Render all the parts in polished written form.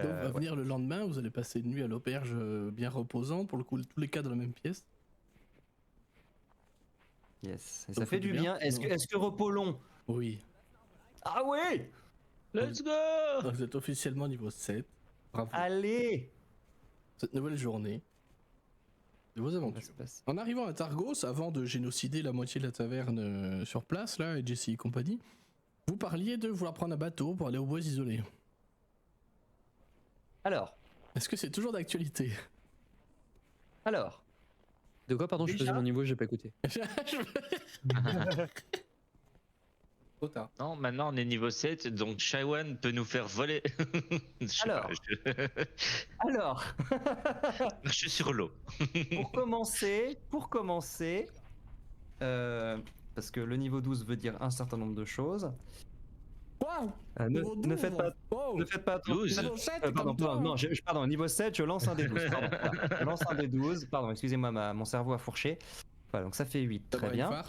Donc va venir le lendemain, vous allez passer une nuit à l'auberge bien reposante, pour le coup tous les quatre dans la même pièce. Yes, et Ça ça vous fait du bien. Est-ce que repos long? Oui. Ah ouais. Let's go! Donc vous êtes officiellement niveau 7. Bravo. Allez. Cette nouvelle journée de vos On va aventures. se passer. En arrivant à Targos, avant de génocider la moitié de la taverne sur place, là, et Jesse et compagnie, vous parliez de vouloir prendre un bateau pour aller aux bois isolés. Alors, Est-ce que c'est toujours d'actualité? De quoi, pardon, je faisais Déjà mon niveau, j'ai pas écouté. Trop tard. Non, maintenant on est niveau 7, donc Shaiwan peut nous faire voler. Je sais Alors. pas, alors, je suis sur l'eau. pour commencer, parce que le niveau 12 veut dire un certain nombre de choses. Waouh! Ne faites pas, ne faites pas attention. 12. Niveau 7, Pardon, comme toi, pardon, non, pardon, niveau 7, je lance un des 12. Pardon, voilà. Je lance un des 12. Pardon, excusez-moi, mon cerveau a fourché. Voilà, donc ça fait 8. Très bien.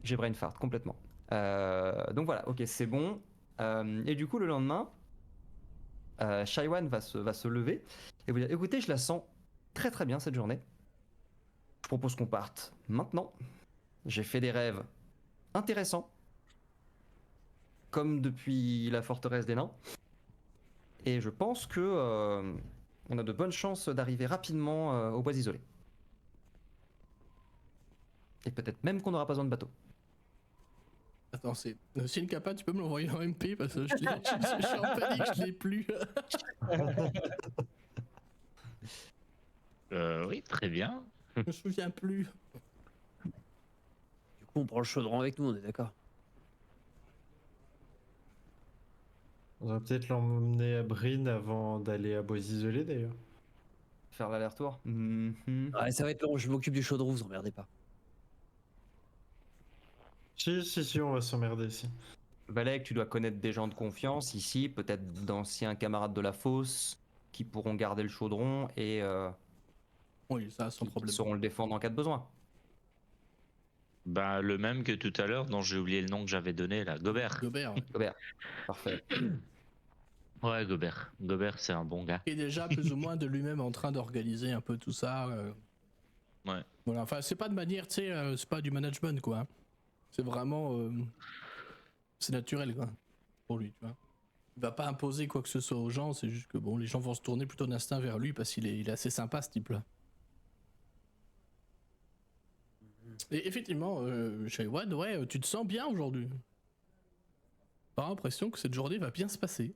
J'ai brain fart complètement. Donc voilà, ok, c'est bon. Et du coup, le lendemain, Shaiwan va se lever et vous dire écoutez, je la sens très très bien cette journée. Je propose qu'on parte maintenant. J'ai fait des rêves intéressants, comme depuis la forteresse des nains. Et je pense que on a de bonnes chances d'arriver rapidement aux bois isolés. Et peut-être même qu'on n'aura pas besoin de bateau. Attends, c'est une capa, tu peux me l'envoyer en MP parce que je suis en panique, je l'ai plus. Oui, très bien. Je me souviens plus. Du coup, on prend le chaudron avec nous, on est d'accord. On va peut-être l'emmener à Bryn avant d'aller à Bois Isolés d'ailleurs. Faire l'aller-retour. Mhm. Ouais, ça va être long, je m'occupe du chaudron, vous emmerdez pas. Si, on va s'emmerder ici. Valek, tu dois connaître des gens de confiance ici, peut-être d'anciens camarades de la fosse qui pourront garder le chaudron et Oui, ça, sans qui problème. sauront le défendre en cas de besoin. Bah, le même que tout à l'heure, dont j'ai oublié le nom que j'avais donné là, Gobert. Gobert, ouais. Robert, parfait. Ouais, Gobert. Gobert, c'est un bon gars. Qui est déjà plus ou moins de lui-même en train d'organiser un peu tout ça. Ouais. Voilà, enfin, c'est pas de manière, tu sais, c'est pas du management, quoi. C'est vraiment. C'est naturel, quoi. Pour lui, tu vois. Il va pas imposer quoi que ce soit aux gens, c'est juste que bon, les gens vont se tourner plutôt d'instinct vers lui parce qu'il est assez sympa, ce type-là. Et effectivement, Shaiwan, ouais, tu te sens bien aujourd'hui. T'as l'impression que cette journée va bien se passer.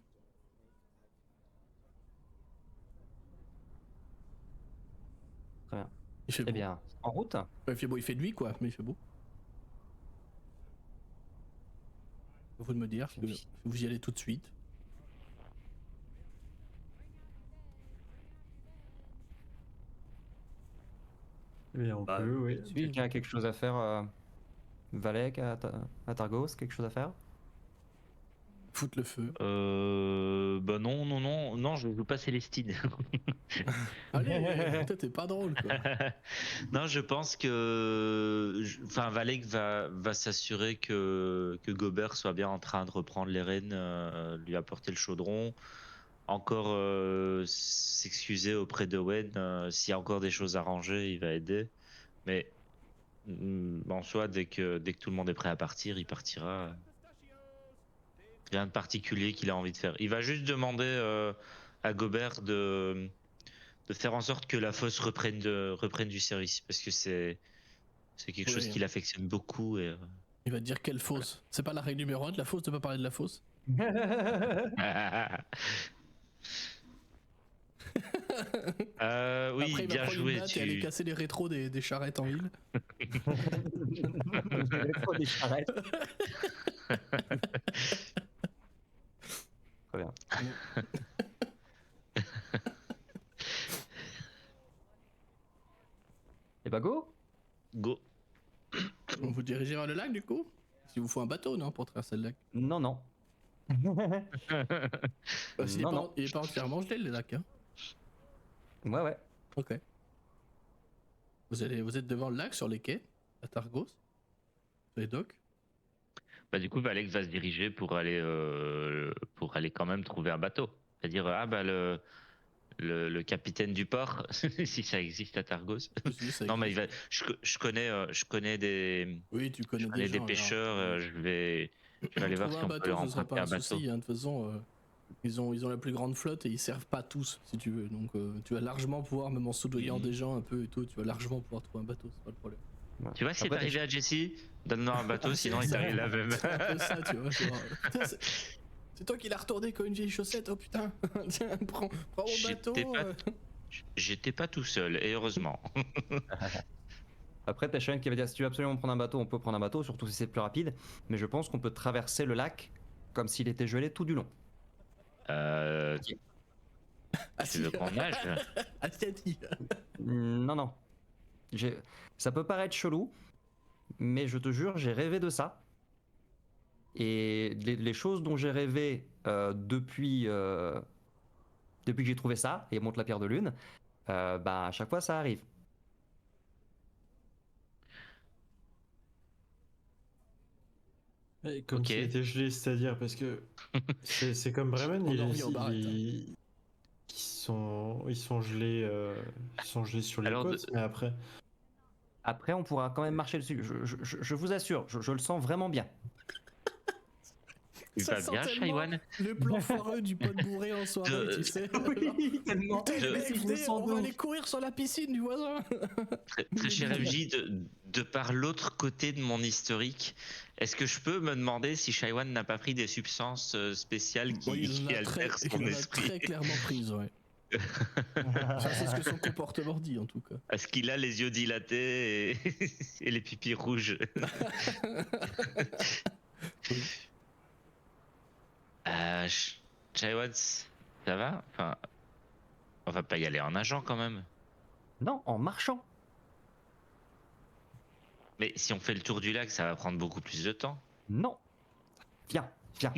Très bien. Il fait beau. Eh bien, en route. Ouais, il fait beau, il fait nuit, quoi, mais il fait beau. Vous de me dire que vous y allez tout de suite. Et on Bah, peut, oui. Quelqu'un a quelque chose à faire Valek à Targos, quelque chose à faire? Foutre le feu. Bah non, je joue pas Célestine. Allez, toi t'es pas drôle, quoi. Non, je pense que, enfin, Valek va s'assurer que Gobert soit bien en train de reprendre les rênes, lui apporter le chaudron, encore s'excuser auprès d'Owen. S'il y a encore des choses à ranger, il va aider. Mais en soi, dès que tout le monde est prêt à partir, il partira. Rien de particulier qu'il a envie de faire. Il va juste demander à Gobert de faire en sorte que la fosse reprenne du service, parce que c'est quelque chose qu'il affectionne beaucoup. Et, Il va te dire quelle fosse. C'est pas la règle numéro 1 de la fosse de pas parler de la fosse. oui, Après, il va bien prendre joué. une batte et aller casser les rétros des charrettes en ville. Des charrettes. Très bien. Et bah go. Go. On vous dirigez vers le lac, du coup? S'il vous faut un bateau, non, pour traverser le lac? Non. Parce qu'il Non. est pas entièrement gelé, le lac, hein. Ouais. Ok. Vous êtes devant le lac, sur les quais, à Targos, sur les docks. Bah, du coup, Valek va se diriger pour aller quand même trouver un bateau. C'est-à-dire, ah bah le capitaine du port, si ça existe à Targos. Si, ça Non, mais existe. je connais des, Oui, tu connais je des connais des gens. pêcheurs. Je vais aller voir Trouver si un on peut bateau, leur ce sera emprunter pas un un bateau. souci. Hein. De toute façon, ils ont la plus grande flotte et ils servent pas tous, si tu veux. Donc, tu vas largement pouvoir, même en soudoyant des gens un peu et tout, tu vas largement pouvoir trouver un bateau, c'est pas le problème. Tu vois, si c'est Après, arrivé à Jesse, donne-moi un bateau, Ah, sinon il t'arrive la même. C'est un peu ça, tu vois. Genre, putain, c'est toi qui l'as retourné comme une vieille chaussette, oh putain. Tiens, prends mon bateau. J'étais pas tout seul, et heureusement. Après, t'as Sharon qui va dire si tu veux absolument prendre un bateau, on peut prendre un bateau, surtout si c'est plus rapide. Mais je pense qu'on peut traverser le lac comme s'il était gelé tout du long. Tu veux qu'on nage? Asiati. Non, non. Ça peut paraître chelou, mais je te jure, j'ai rêvé de ça. Et les choses dont j'ai rêvé depuis que j'ai trouvé ça, et monte la pierre de lune, bah, à chaque fois ça arrive. Comme Ok. s'il était gelé, c'est-à-dire parce que c'est comme Bremen, On en revient au Barrett, hein. ils sont gelés, sur les Alors, côtes, mais après. Après, on pourra quand même marcher dessus. Je vous assure, je le sens vraiment bien. tu Ça vas sent bien, tellement Shaiwan? le plan foireux du pote bourré en soirée, tu sais. Oui, tellement. Putain, De- les mecs, venez, on va aller courir sur la piscine du voisin. Très cher MJ, de par l'autre côté de mon historique, est-ce que je peux me demander si Shaiwan n'a pas pris des substances spéciales Bon, il qui altèrent son en a esprit? très clairement prise, ouais. Enfin, c'est ce que son comportement dit en tout cas. Est-ce qu'il a les yeux dilatés et les pipis rouges? Shaiwan, ça va? Enfin, on va pas y aller en nageant quand même. Non, en marchant. Mais si on fait le tour du lac, ça va prendre beaucoup plus de temps. Non. Viens, viens.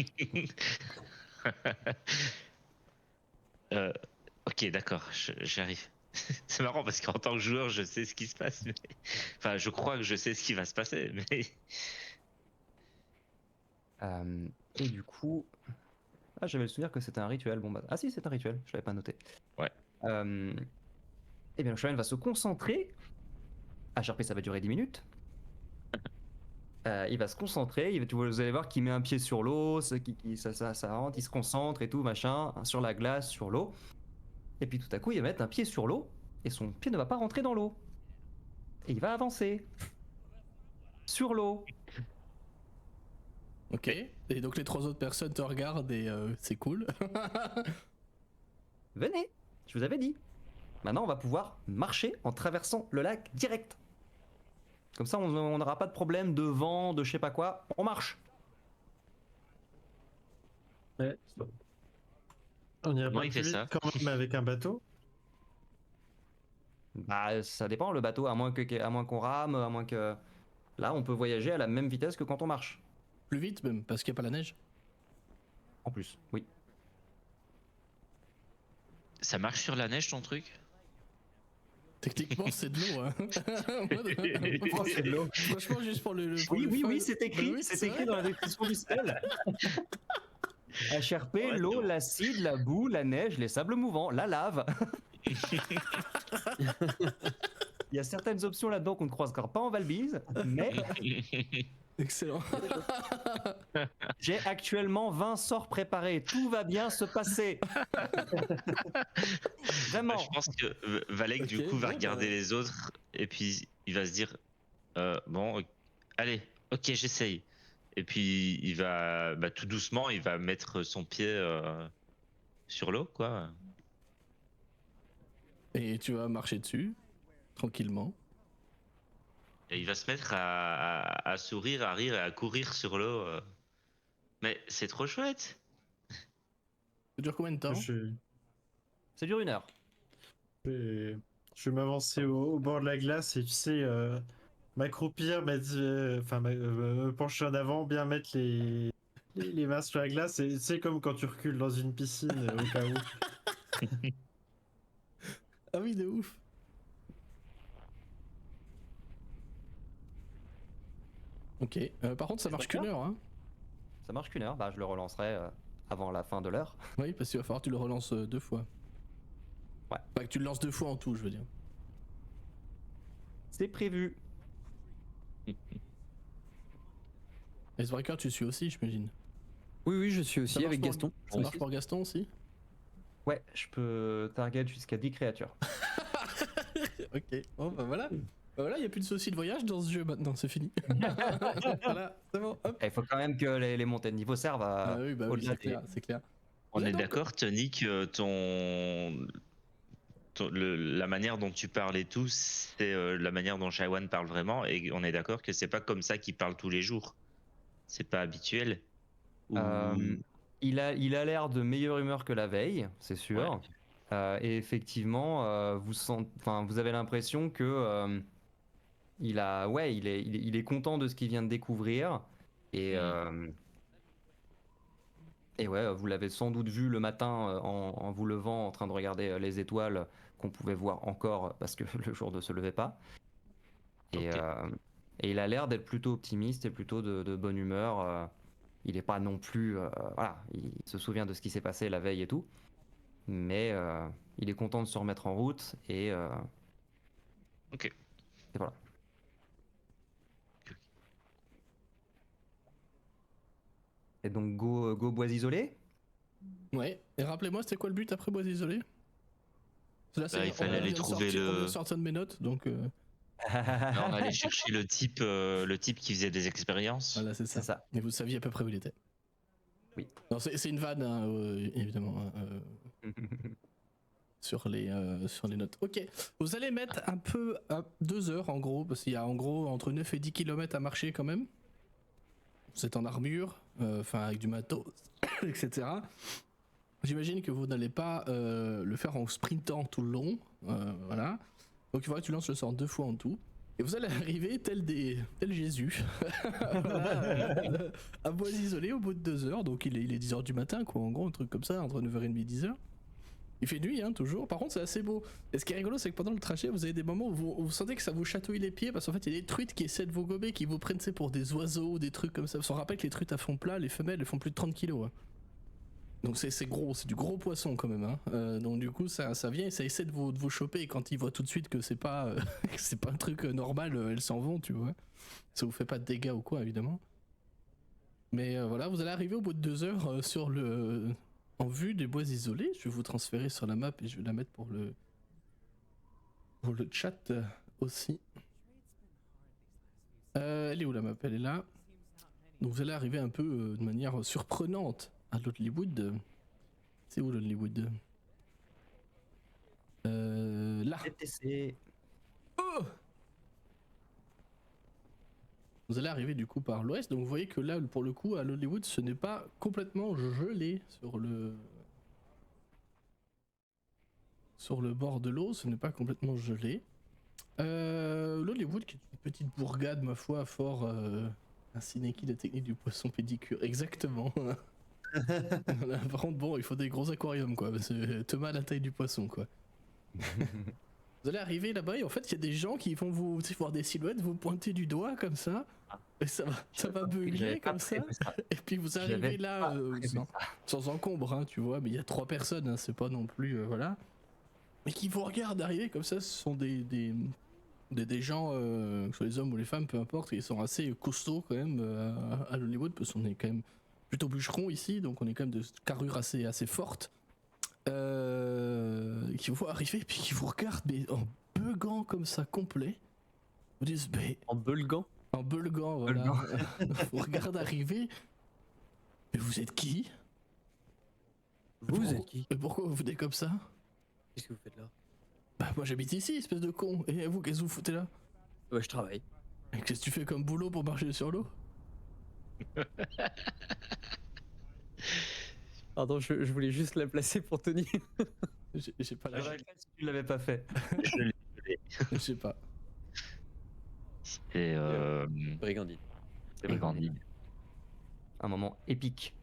Ok, d'accord, j'arrive. C'est marrant parce qu'en tant que joueur, je sais ce qui se passe. Mais... Enfin, je crois que je sais ce qui va se passer. Mais Et du coup... Ah, j'avais le souvenir que c'était un rituel. Bon, bah... Ah si, c'est un rituel, je l'avais pas noté. Ouais. Eh bien, le cheval va se concentrer. HRP, ça va durer 10 minutes. Il va se concentrer, vous allez voir qu'il met un pied sur l'eau, ça rentre, il se concentre et tout, machin, sur la glace, sur l'eau. Et puis tout à coup, il va mettre un pied sur l'eau, et son pied ne va pas rentrer dans l'eau. Et il va avancer. Sur l'eau. Ok. Et donc les trois autres personnes te regardent et c'est cool. Venez, je vous avais dit. Maintenant, on va pouvoir marcher en traversant le lac direct. Comme ça, on n'aura pas de problème de vent, de je sais pas quoi. On marche. Ouais. On irait Comment pas il plus fait vite ça quand même avec un bateau. Bah, ça dépend, le bateau, à moins qu'on rame, à moins que... Là, on peut voyager à la même vitesse que quand on marche. Plus vite même, parce qu'il n'y a pas la neige. En plus, oui. ça marche sur la neige ton truc? Techniquement, c'est de l'eau. Hein. C'est de l'eau. Franchement, juste pour le. Pour Oui, le oui, fun. oui, c'est écrit. Bah oui, c'est écrit dans la description du spell. HRP, l'eau, l'acide, la boue, la neige, les sables mouvants, la lave. Il y a certaines options là-dedans qu'on ne croisera pas en Valbise, mais Excellent. j'ai actuellement 20 sorts préparés. Tout va bien se passer. Vraiment. Je pense que Valek du Ok, coup va bon, regarder bah. les autres et puis il va se dire bon, allez, ok, j'essaye. Et puis il va tout doucement, il va mettre son pied sur l'eau, quoi. Et tu vas marcher dessus, tranquillement. Et il va se mettre à sourire, à rire et à courir sur l'eau. Mais c'est trop chouette. Ça dure combien de temps? Ça dure 1 heure. Je vais m'avancer au bord de la glace et tu sais, m'accroupir, me pencher en avant, bien mettre les mains sur la glace. Et c'est comme quand tu recules dans une piscine au cas où. Ah oui, de ouf. Ok. Par contre, ça marche qu'une heure. Hein. Ça marche qu'1 heure. Bah, je le relancerai avant la fin de l'heure. Oui, parce qu'il va falloir que tu le relances 2 fois. Ouais. Pas que tu le lances 2 fois en tout, je veux dire. C'est prévu. Icebreaker, tu suis aussi, j'imagine. Oui, je suis Ça aussi marche avec pour- Gaston. Ça marche pour Gaston aussi? Ouais, je peux target jusqu'à 10 créatures. Ok, bon bah voilà. Bah voilà, il n'y a plus de soucis de voyage dans ce jeu maintenant, c'est fini. Voilà, c'est bon, hop. Il faut quand même que les montées de niveau servent à. Ah oui, bah oui, au-delà c'est clair, c'est clair. On Ouais, est donc- d'accord, Tony, que la manière dont tu parles et tout, c'est la manière dont Shawan parle vraiment, et on est d'accord que c'est pas comme ça qu'il parle tous les jours. C'est pas habituel. Ou... Il a l'air de meilleure humeur que la veille, c'est sûr. Ouais. Et effectivement, vous avez l'impression que il est content de ce qu'il vient de découvrir. Et ouais, vous l'avez sans doute vu le matin en vous levant, en train de regarder les étoiles qu'on pouvait voir encore parce que le jour ne se levait pas. Et, Ok. et il a l'air d'être plutôt optimiste et plutôt de bonne humeur. Il n'est pas non plus, voilà, il se souvient de ce qui s'est passé la veille et tout, mais il est content de se remettre en route et Ok. et voilà. Et donc go bois isolé. Ouais, et rappelez-moi, c'était quoi le but après Bois Isolé? Là, Il fallait aller trouver On vient le. de sortir de mes notes, donc Là, on allait chercher le type qui faisait des expériences. voilà, c'est C'est ça. ça. Et vous saviez à peu près où il était. Oui. Non, c'est une vanne, hein, évidemment, hein, sur les notes. Ok, vous allez mettre un peu à 2 heures en gros, parce qu'il y a en gros entre 9 et 10 km à marcher quand même. Vous êtes en armure, enfin avec du matos, etc. J'imagine que vous n'allez pas le faire en sprintant tout le long, voilà. Donc il faudra que tu lances le sort 2 fois en tout. Et vous allez arriver tel Jésus, voilà, à Bois Isolé au bout de 2 heures. Donc il est 10h du matin, quoi, en gros, un truc comme ça, entre 9h30 et 10h. Il fait nuit, hein, toujours. Par contre, c'est assez beau. Et ce qui est rigolo, c'est que pendant le trajet, vous avez des moments où vous sentez que ça vous chatouille les pieds, parce qu'en fait, il y a des truites qui essaient de vous gober, qui vous prennent, c'est pour des oiseaux ou des trucs comme ça. Parce qu'on rappelle que les truites à fond plat, les femelles, elles font plus de 30 kilos. Hein. Donc c'est gros, c'est du gros poisson quand même. Hein. Donc du coup, ça vient et ça essaie de vous choper. Et quand ils voient tout de suite que c'est pas, que c'est pas un truc normal, elles s'en vont, tu vois. Ça vous fait pas de dégâts ou quoi, évidemment. Mais voilà, vous allez arriver au bout de 2 heures sur le... En vue des bois isolés. Je vais vous transférer sur la map et je vais la mettre pour le chat aussi. Elle est où la map? Elle est là. Donc vous allez arriver un peu de manière surprenante à l'Hollywood. C'est où l'Hollywood? Là. TTC. Oh, vous allez arriver du coup par l'ouest, donc vous voyez que là pour le coup à l'Hollywood ce n'est pas complètement gelé sur le bord de l'eau, ce n'est pas complètement gelé. L'Hollywood qui est une petite bourgade ma foi fort Sineki, la technique du poisson pédicure, exactement. Par contre bon il faut des gros aquariums quoi, parce que Thomas a la taille du poisson quoi. Vous allez arriver là-bas et en fait il y a des gens qui vont vous voir des silhouettes, vous pointer du doigt comme ça, et ça va beugler comme ça, et puis vous arrivez là sans encombre, hein, tu vois, mais il y a 3 personnes, hein, c'est pas non plus, voilà, mais qui vous regardent arriver comme ça, ce sont des gens, que ce soit les hommes ou les femmes, peu importe, ils sont assez costauds quand même à Hollywood, parce qu'on est quand même plutôt bûcheron ici, donc on est quand même de carrure assez forte. Qui vous voient arriver et puis qui vous regardent mais en beugant comme ça complet. Vous disent mais En bulgant. en beugant voilà. Vous regardez arriver. Mais vous êtes qui? Vous êtes qui? Et pourquoi vous venez comme ça? Qu'est-ce que vous faites là? Bah moi j'habite ici, espèce de con. Et vous, qu'est-ce que vous foutez là? Ouais, je travaille. Et qu'est-ce que tu fais comme boulot pour marcher sur l'eau? Pardon, je voulais juste la placer pour Tony. J'ai pas la... Si tu l'avais pas fait. Je sais pas. C'était Brigandine. Brigandine. Un moment épique.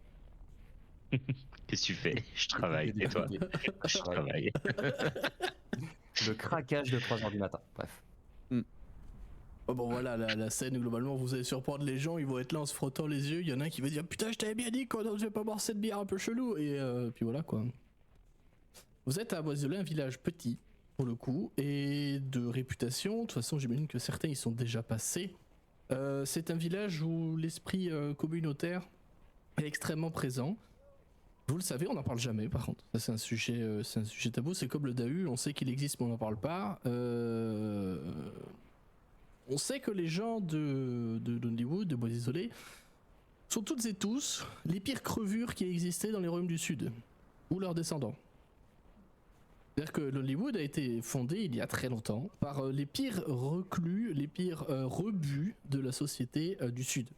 Qu'est-ce que tu fais? Je travaille. Et toi? Je travaille. Le craquage de 3h du matin. Bref. Oh bon voilà, la scène globalement, vous allez surprendre les gens, ils vont être là en se frottant les yeux, il y en a un qui va dire putain je t'avais bien dit qu'on ne devait pas boire cette bière un peu chelou, et puis voilà quoi. Vous êtes à Boiselet, un village petit pour le coup, et de réputation, de toute façon j'imagine que certains y sont déjà passés. C'est un village où l'esprit communautaire est extrêmement présent. Vous le savez, on n'en parle jamais par contre. Ça c'est un sujet tabou, c'est comme le Dahu, on sait qu'il existe mais on n'en parle pas. On sait que les gens de Lonelywood, de Bois Isolés, sont toutes et tous les pires crevures qui existaient dans les royaumes du Sud, ou leurs descendants. C'est-à-dire que Lonelywood a été fondé il y a très longtemps par les pires reclus, les pires rebuts de la société du Sud.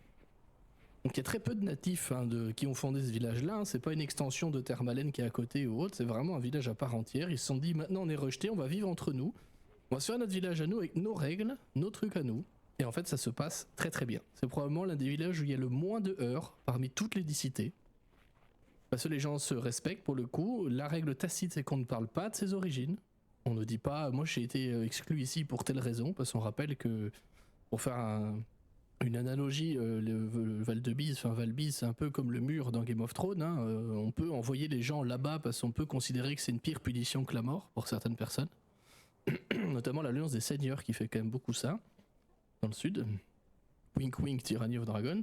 Donc il y a très peu de natifs qui ont fondé ce village-là, c'est pas une extension de Termalen qui est à côté ou autre, c'est vraiment un village à part entière. Ils se sont dit maintenant on est rejetés, on va vivre entre nous. On va se faire notre village à nous avec nos règles, nos trucs à nous. Et en fait, ça se passe très très bien. C'est probablement l'un des villages où il y a le moins de heurts parmi toutes les 10 cités. Parce que les gens se respectent pour le coup. La règle tacite, c'est qu'on ne parle pas de ses origines. On ne dit pas, moi j'ai été exclu ici pour telle raison. Parce qu'on rappelle que, pour faire une analogie, le Val de Bise, enfin Val Bise, c'est un peu comme le mur dans Game of Thrones. On peut envoyer les gens là-bas parce qu'on peut considérer que c'est une pire punition que la mort pour certaines personnes. Notamment l'Alliance des Seigneurs qui fait quand même beaucoup ça dans le sud. Wink wink, Tyranny of Dragons.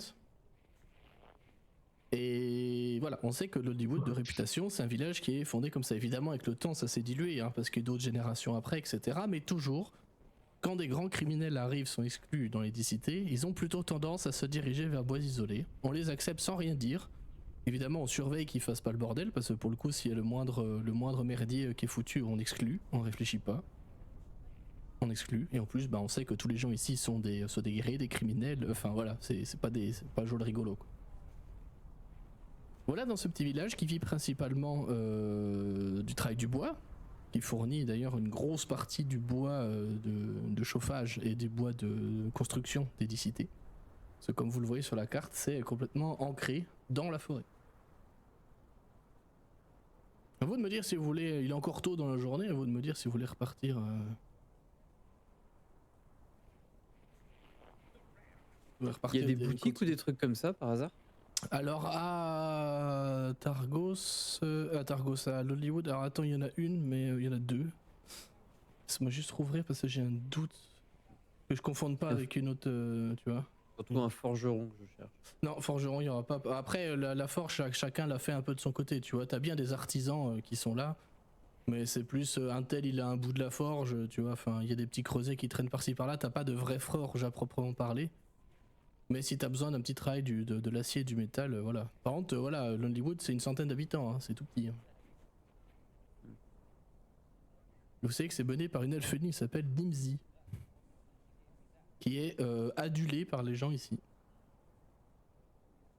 Et voilà, on sait que Lonelywood de réputation, c'est un village qui est fondé comme ça. Évidemment, avec le temps, ça s'est dilué, parce qu'il y a d'autres générations après, etc. Mais toujours, quand des grands criminels arrivent, sont exclus dans les 10 cités, ils ont plutôt tendance à se diriger vers Bois Isolés. On les accepte sans rien dire. Évidemment, on surveille qu'ils fassent pas le bordel, parce que pour le coup, s'il y a le moindre merdier qui est foutu, on exclut, on réfléchit pas. On exclut, et en plus on sait que tous les gens ici sont des guerriers, des criminels, enfin voilà, c'est pas joli rigolo quoi. Voilà dans ce petit village qui vit principalement du travail du bois, qui fournit d'ailleurs une grosse partie du bois de chauffage et du bois de construction des 10 cités. Parce que comme vous le voyez sur la carte, c'est complètement ancré dans la forêt. À vous de me dire si vous voulez, il est encore tôt dans la journée, à vous de me dire si vous voulez repartir. Il y a des boutiques ou des trucs comme ça par hasard? Alors à Targos, à Lonelywood, alors attends, il y en a une, mais il y en a deux. Laisse-moi juste rouvrir parce que j'ai un doute. Que je confonde pas avec une autre, tu vois. Surtout un forgeron que je cherche. Non, forgeron, il y aura pas. Après, la forge, chacun l'a fait un peu de son côté, tu vois. T'as bien des artisans qui sont là. Mais c'est plus un tel, il a un bout de la forge, tu vois. Enfin, il y a des petits creusets qui traînent par-ci par-là. T'as pas de vraie forge à proprement parler. Mais si t'as besoin d'un petit travail de l'acier et du métal, voilà. Par contre, voilà, Lonelywood, c'est une centaine d'habitants, c'est tout petit. Vous savez que c'est mené par une elfenie qui s'appelle Nimzi, qui est adulée par les gens ici.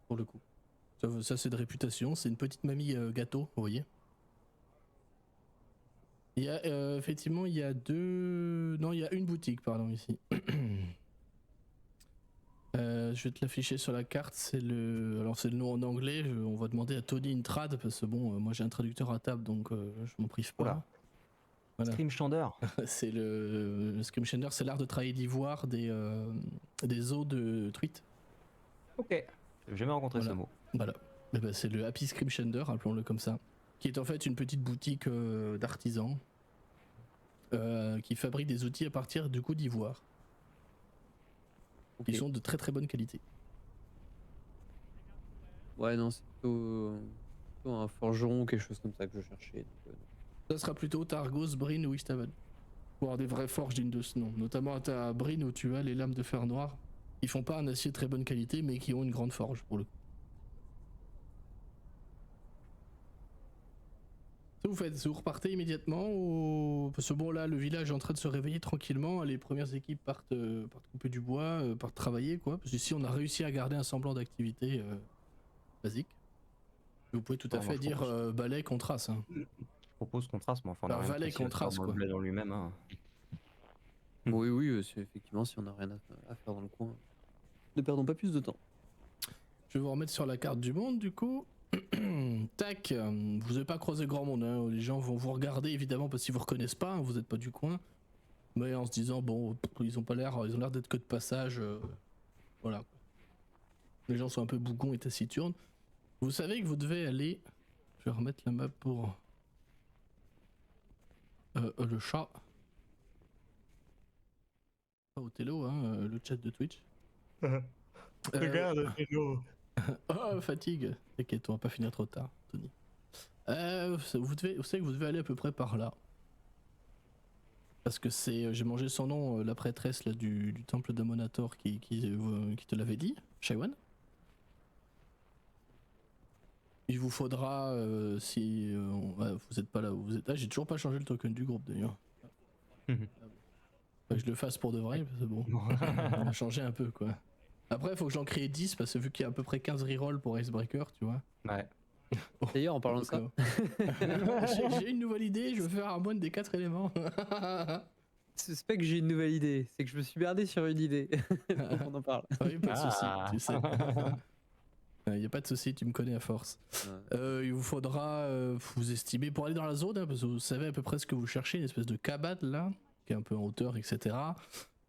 Pour le coup. Ça c'est de réputation, c'est une petite mamie gâteau, vous voyez. Il y a effectivement, il y a une boutique, pardon, ici. Je vais te l'afficher sur la carte, c'est le nom en anglais, on va demander à Tony une trad parce que bon, moi j'ai un traducteur à table donc je m'en prive pas. Voilà. Scrimshander. C'est le Scrimshander, c'est l'art de travailler d'ivoire des os de truite. Ok, j'ai jamais rencontré ce mot. Voilà, c'est le Happy Scrimshander, appelons-le comme ça, qui est en fait une petite boutique d'artisans qui fabrique des outils à partir du coup d'ivoire. Qui sont de très très bonne qualité. Ouais, non, c'est plutôt un forgeron ou quelque chose comme ça que je cherchais. Donc, ça sera plutôt Targos, Bryn ou Easthaven. Pour avoir des vraies forges dignes de ce nom. Notamment à Bryn où tu as les lames de fer noir. Ils font pas un acier de très bonne qualité mais qui ont une grande forge pour le coup. Vous faites, vous repartez immédiatement ou... Parce que bon là le village est en train de se réveiller tranquillement, les premières équipes partent couper du bois, partent travailler quoi, parce qu'ici on a réussi à garder un semblant d'activité basique. Vous pouvez tout à fait dire balai qu'on trace. Je propose qu'on trace, mais enfin on a valet qu'on trace quoi. Dans lui-même. Oui, c'est effectivement si on n'a rien à faire dans le coin. Ne perdons pas plus de temps. Je vais vous remettre sur la carte du monde du coup. Tac, vous n'avez pas croisé grand monde, les gens vont vous regarder évidemment parce qu'ils vous reconnaissent pas, vous n'êtes pas du coin. Mais en se disant, bon, ils ont l'air d'être que de passage. Voilà. Les gens sont un peu bougons et taciturnes. Vous savez que vous devez aller. Je vais remettre la map pour le chat. Pas au télo, hein, le chat de Twitch. Regarde, hello. Oh, fatigue. T'inquiète, on va pas finir trop tard, Tony. Vous savez que vous devez aller à peu près par là. Parce que j'ai mangé son nom, la prêtresse là, du temple d'Amonator qui te l'avait dit, Shaiwan. Il vous faudra, si vous êtes pas là où vous êtes. Ah, j'ai toujours pas changé le token du groupe d'ailleurs. Faut que je le fasse pour de vrai, c'est bon. On a changé un peu quoi. Après, il faut que j'en crée 10 parce que vu qu'il y a à peu près 15 rerolls pour Icebreaker, tu vois. Ouais. D'ailleurs, en parlant de ça, j'ai une nouvelle idée, je veux faire un moine des 4 éléments. c'est pas que j'ai une nouvelle idée, c'est que je me suis berdé sur une idée. Donc on en parle. Oui, pas de soucis, tu sais. Y a pas de souci, tu me connais à force. Il vous faudra vous estimer pour aller dans la zone, hein, parce que vous savez à peu près ce que vous cherchez, une espèce de cabane là, qui est un peu en hauteur, etc.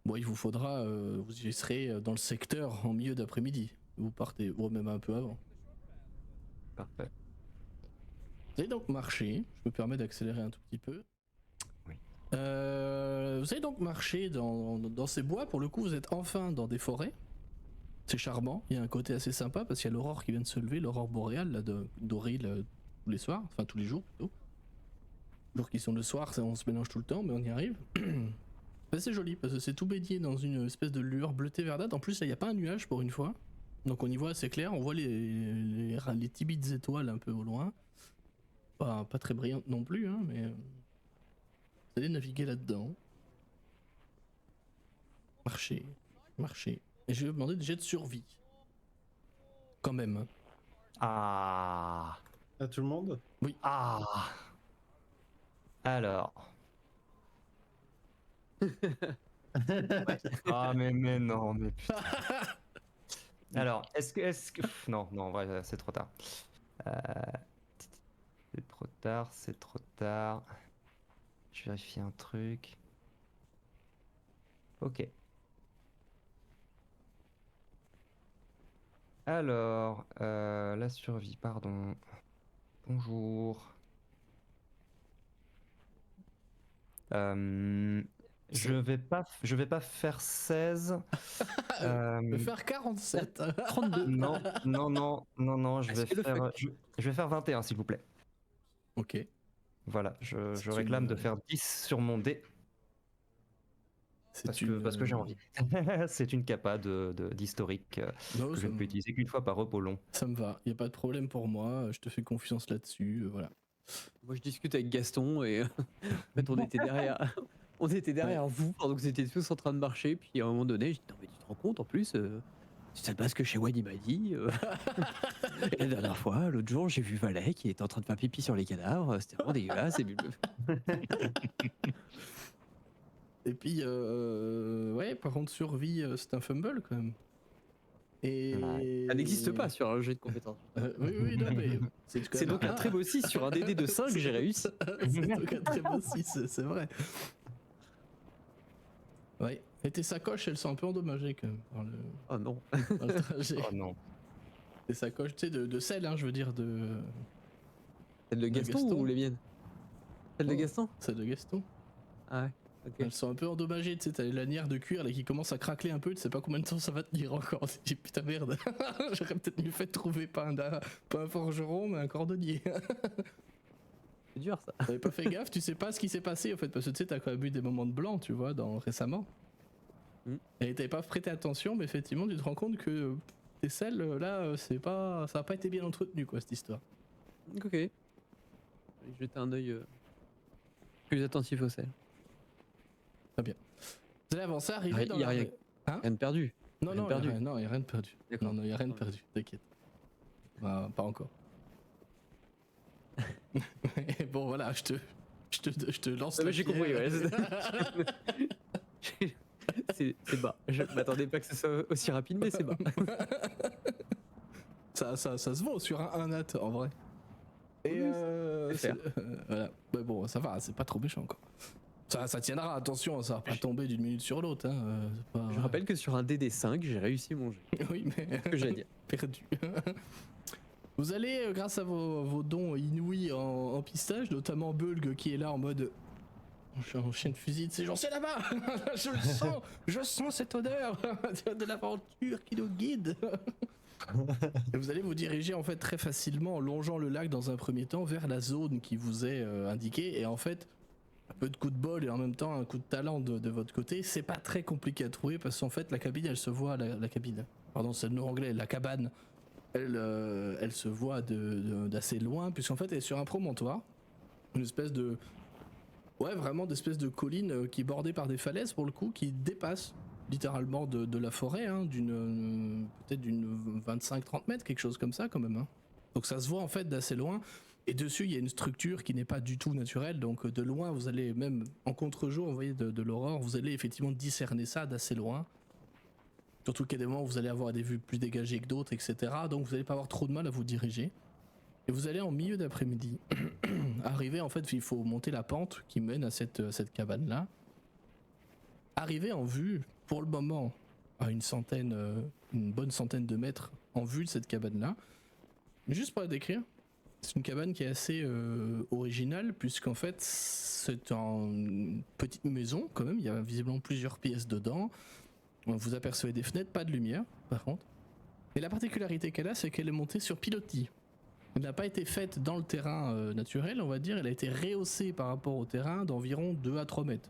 Bon, il vous faudra, vous y serez dans le secteur en milieu d'après-midi. Vous partez, ou même un peu avant. Parfait. Vous allez donc marcher, je me permets d'accélérer un tout petit peu. Oui. Vous allez donc marcher dans ces bois, pour le coup vous êtes enfin dans des forêts. C'est charmant, il y a un côté assez sympa parce qu'il y a l'aurore qui vient de se lever, l'aurore boréale là, dorée là, tous les soirs, enfin tous les jours plutôt. Les jours qui sont le soir, on se mélange tout le temps, mais on y arrive. C'est joli parce que c'est tout baigné dans une espèce de lueur bleutée verdâtre. En plus, il n'y a pas un nuage pour une fois. Donc on y voit assez clair, on voit les timides étoiles un peu au loin. Pas très brillantes non plus, hein, mais vous allez naviguer là-dedans. Marcher. Et je vais vous demander des jets de survie. Quand même. Hein. Ah. À tout le monde? Oui. Ah. Alors. Ah mais non, mais putain. Alors, est-ce que... Pff, non, en vrai, c'est trop tard. C'est trop tard. Je vérifie un truc. Ok. Alors, la survie, pardon. Bonjour. Je vais pas faire 16. Je vais faire 47. 32. Non, je vais faire 21 s'il vous plaît. Ok. Voilà, je C'est réclame une- de faire 10 sur mon dé parce que j'ai envie. C'est une capa d'historique Non, que je ne peux utiliser qu'une fois par repos long. ça me va, y a pas de problème pour moi, je te fais confiance là-dessus, voilà. Moi, je discute avec Gaston et en fait, on était derrière. On était derrière vous pendant que vous étiez tous en train de marcher. Puis à un moment donné, je dis non, mais tu te rends compte en plus, c'est le base que chez Wadi m'a dit. Et la dernière fois, l'autre jour, j'ai vu Valet qui était en train de faire pipi sur les cadavres. C'était vraiment dégueulasse. Et puis, ouais, par contre, survie, c'est un fumble quand même. Et... Ça n'existe pas sur un jeu de compétences. oui, non, mais C'est donc un très beau 6 sur un DD de 5 que j'ai réussi. C'est donc un très beau 6, c'est vrai. Ouais, et tes sacoches, elles sont un peu endommagées quand même par le, Oh non. par le trajet. Oh non. Tes sacoches, tu sais, de sel, hein, je veux dire, de... Celle de Gaston, Gaston. ou les miennes? Celle de Oh. Gaston? Celle de Gaston. Ah ouais, ok. Elles sont un peu endommagées, tu sais, t'as les lanières de cuir là qui commencent à craqueler un peu, tu sais pas combien de temps ça va tenir encore. Tu dis putain merde, j'aurais peut-être mieux fait de trouver pas un forgeron mais un cordonnier. C'est dur ça. T'avais pas fait gaffe, tu sais pas ce qui s'est passé en fait, parce que tu sais, t'as quand même eu des moments de blanc, tu vois, récemment. Et t'avais pas prêté attention, mais effectivement, tu te rends compte que tes selles là, ça a pas été bien entretenu quoi cette histoire. Ok. Je vais jeter un œil plus attentif au sel. Très bien. Vous allez avancer, arriver Ah, dans y a la... rien. Hein Rien de perdu. Non, Rien non, de perdu. non, y a rien de perdu. D'accord. Non, y a rien de perdu, t'inquiète. Bah, pas encore. Bon, voilà, je te lance la J'ai pierre. compris, ouais. C'est bas. Je m'attendais pas que ce soit aussi rapide, mais c'est bas. Ça se vaut sur un nat en vrai. Et Oui, c'est fair. voilà. Mais bon, ça va, c'est pas trop méchant encore. Ça tiendra, attention, ça va pas tomber d'une minute sur l'autre. Hein. Je rappelle que sur un DD5, j'ai réussi mon jeu. Oui, mais. C'est ce que j'ai dit. Perdu. Vous allez, grâce à vos dons inouïs en pistage, notamment Bulg qui est là en mode. Je suis en chien de fusil, c'est genre c'est là-bas. Je sens cette odeur de l'aventure qui nous guide. Et vous allez vous diriger en fait très facilement en longeant le lac dans un premier temps vers la zone qui vous est indiquée, et en fait un peu de coup de bol et en même temps un coup de talent de votre côté, c'est pas très compliqué à trouver parce qu'en fait la cabine elle se voit, la cabine, pardon c'est le nom anglais, la cabane elle se voit d'assez loin puisqu'en fait elle est sur un promontoire, une espèce de vraiment d'espèce de colline qui est bordée par des falaises pour le coup, qui dépasse littéralement de la forêt, hein, peut-être d'une 25-30 mètres, quelque chose comme ça quand même. Hein. Donc ça se voit en fait d'assez loin, et dessus il y a une structure qui n'est pas du tout naturelle, donc de loin vous allez, même en contre-jour, vous voyez de l'aurore, vous allez effectivement discerner ça d'assez loin. Surtout qu'il y a des moments où vous allez avoir des vues plus dégagées que d'autres, etc. Donc vous n'allez pas avoir trop de mal à vous diriger. Et vous allez en milieu d'après-midi arriver, en fait il faut monter la pente qui mène à cette cabane là. Arriver en vue, pour le moment, à une bonne centaine de mètres en vue de cette cabane là. Mais juste pour la décrire, c'est une cabane qui est assez originale puisqu'en fait c'est une petite maison quand même, il y a visiblement plusieurs pièces dedans. Vous apercevez des fenêtres, pas de lumière par contre. Et la particularité qu'elle a, c'est qu'elle est montée sur pilotis. Elle n'a pas été faite dans le terrain naturel, on va dire, elle a été rehaussée par rapport au terrain d'environ 2 à 3 mètres.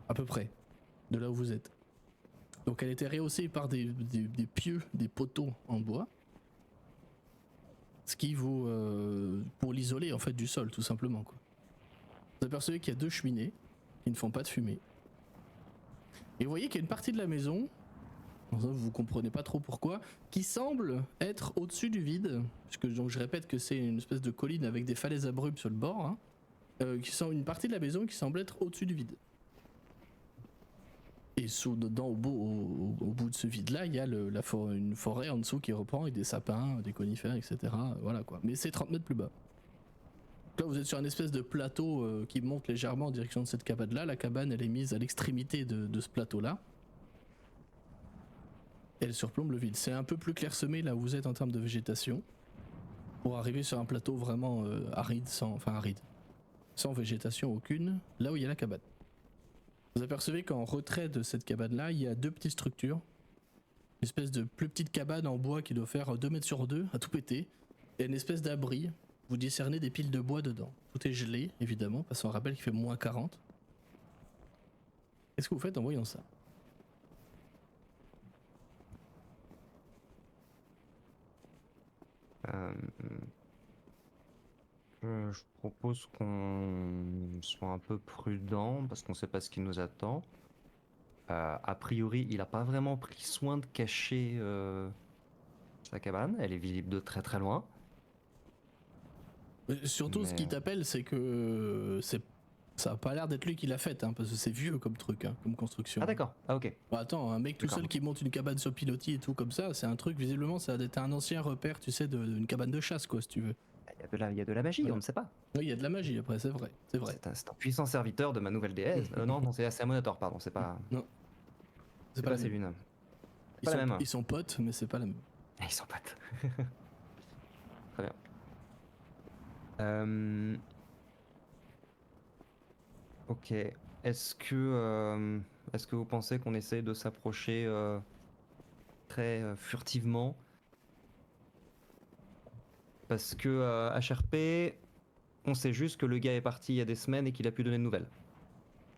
À peu près, de là où vous êtes. Donc elle a été rehaussée par des pieux, des poteaux en bois. Ce qui vous... pour l'isoler en fait du sol, tout simplement. Quoi. Vous apercevez qu'il y a 2 cheminées qui ne font pas de fumée. Et vous voyez qu'il y a une partie de la maison... Vous comprenez pas trop pourquoi, qui semble être au-dessus du vide, puisque donc je répète que c'est une espèce de colline avec des falaises abruptes sur le bord, hein, qui sont une partie de la maison qui semble être au-dessus du vide. Et dedans, au bout de ce vide-là, il y a une forêt en dessous qui reprend avec des sapins, des conifères, etc. Voilà quoi. Mais c'est 30 mètres plus bas. Là, vous êtes sur un espèce de plateau qui monte légèrement en direction de cette cabane-là. La cabane, elle est mise à l'extrémité de ce plateau-là. Elle surplombe le vide. C'est un peu plus clairsemé là où vous êtes en termes de végétation, pour arriver sur un plateau vraiment aride, sans végétation aucune, là où il y a la cabane. Vous apercevez qu'en retrait de cette cabane là, il y a 2 petites structures, une espèce de plus petite cabane en bois qui doit faire 2 mètres sur 2 à tout péter, et une espèce d'abri. Vous discernez des piles de bois dedans. Tout est gelé évidemment, parce qu'on rappelle qu'il fait moins 40. Qu'est-ce que vous faites en voyant ça ? Je propose qu'on soit un peu prudent parce qu'on sait pas ce qui nous attend. A priori, il a pas vraiment pris soin de cacher sa cabane. Elle est visible de très très loin. Surtout, ce qui t'appelle, c'est que ça a pas l'air d'être lui qui l'a faite, hein, parce que c'est vieux comme truc, hein, comme construction. Ah d'accord, ah ok. Bah attends, un mec tout seul qui monte une cabane sur pilotis et tout comme ça, c'est un truc, visiblement, ça a été un ancien repère, tu sais, d'une cabane de chasse, quoi, si tu veux. Il y a de la magie, on ne sait pas. Oui, il y a de la magie après, c'est vrai. C'est un puissant serviteur de ma nouvelle déesse. Non, c'est Amonator, pardon, c'est pas... Non. C'est pas c'est l'une. Ils sont, ils sont potes, mais c'est pas la même. Ils sont potes. Très bien. Ok. Est-ce que vous pensez qu'on essaie de s'approcher très furtivement? Parce que HRP, on sait juste que le gars est parti il y a des semaines et qu'il a pu donner de nouvelles.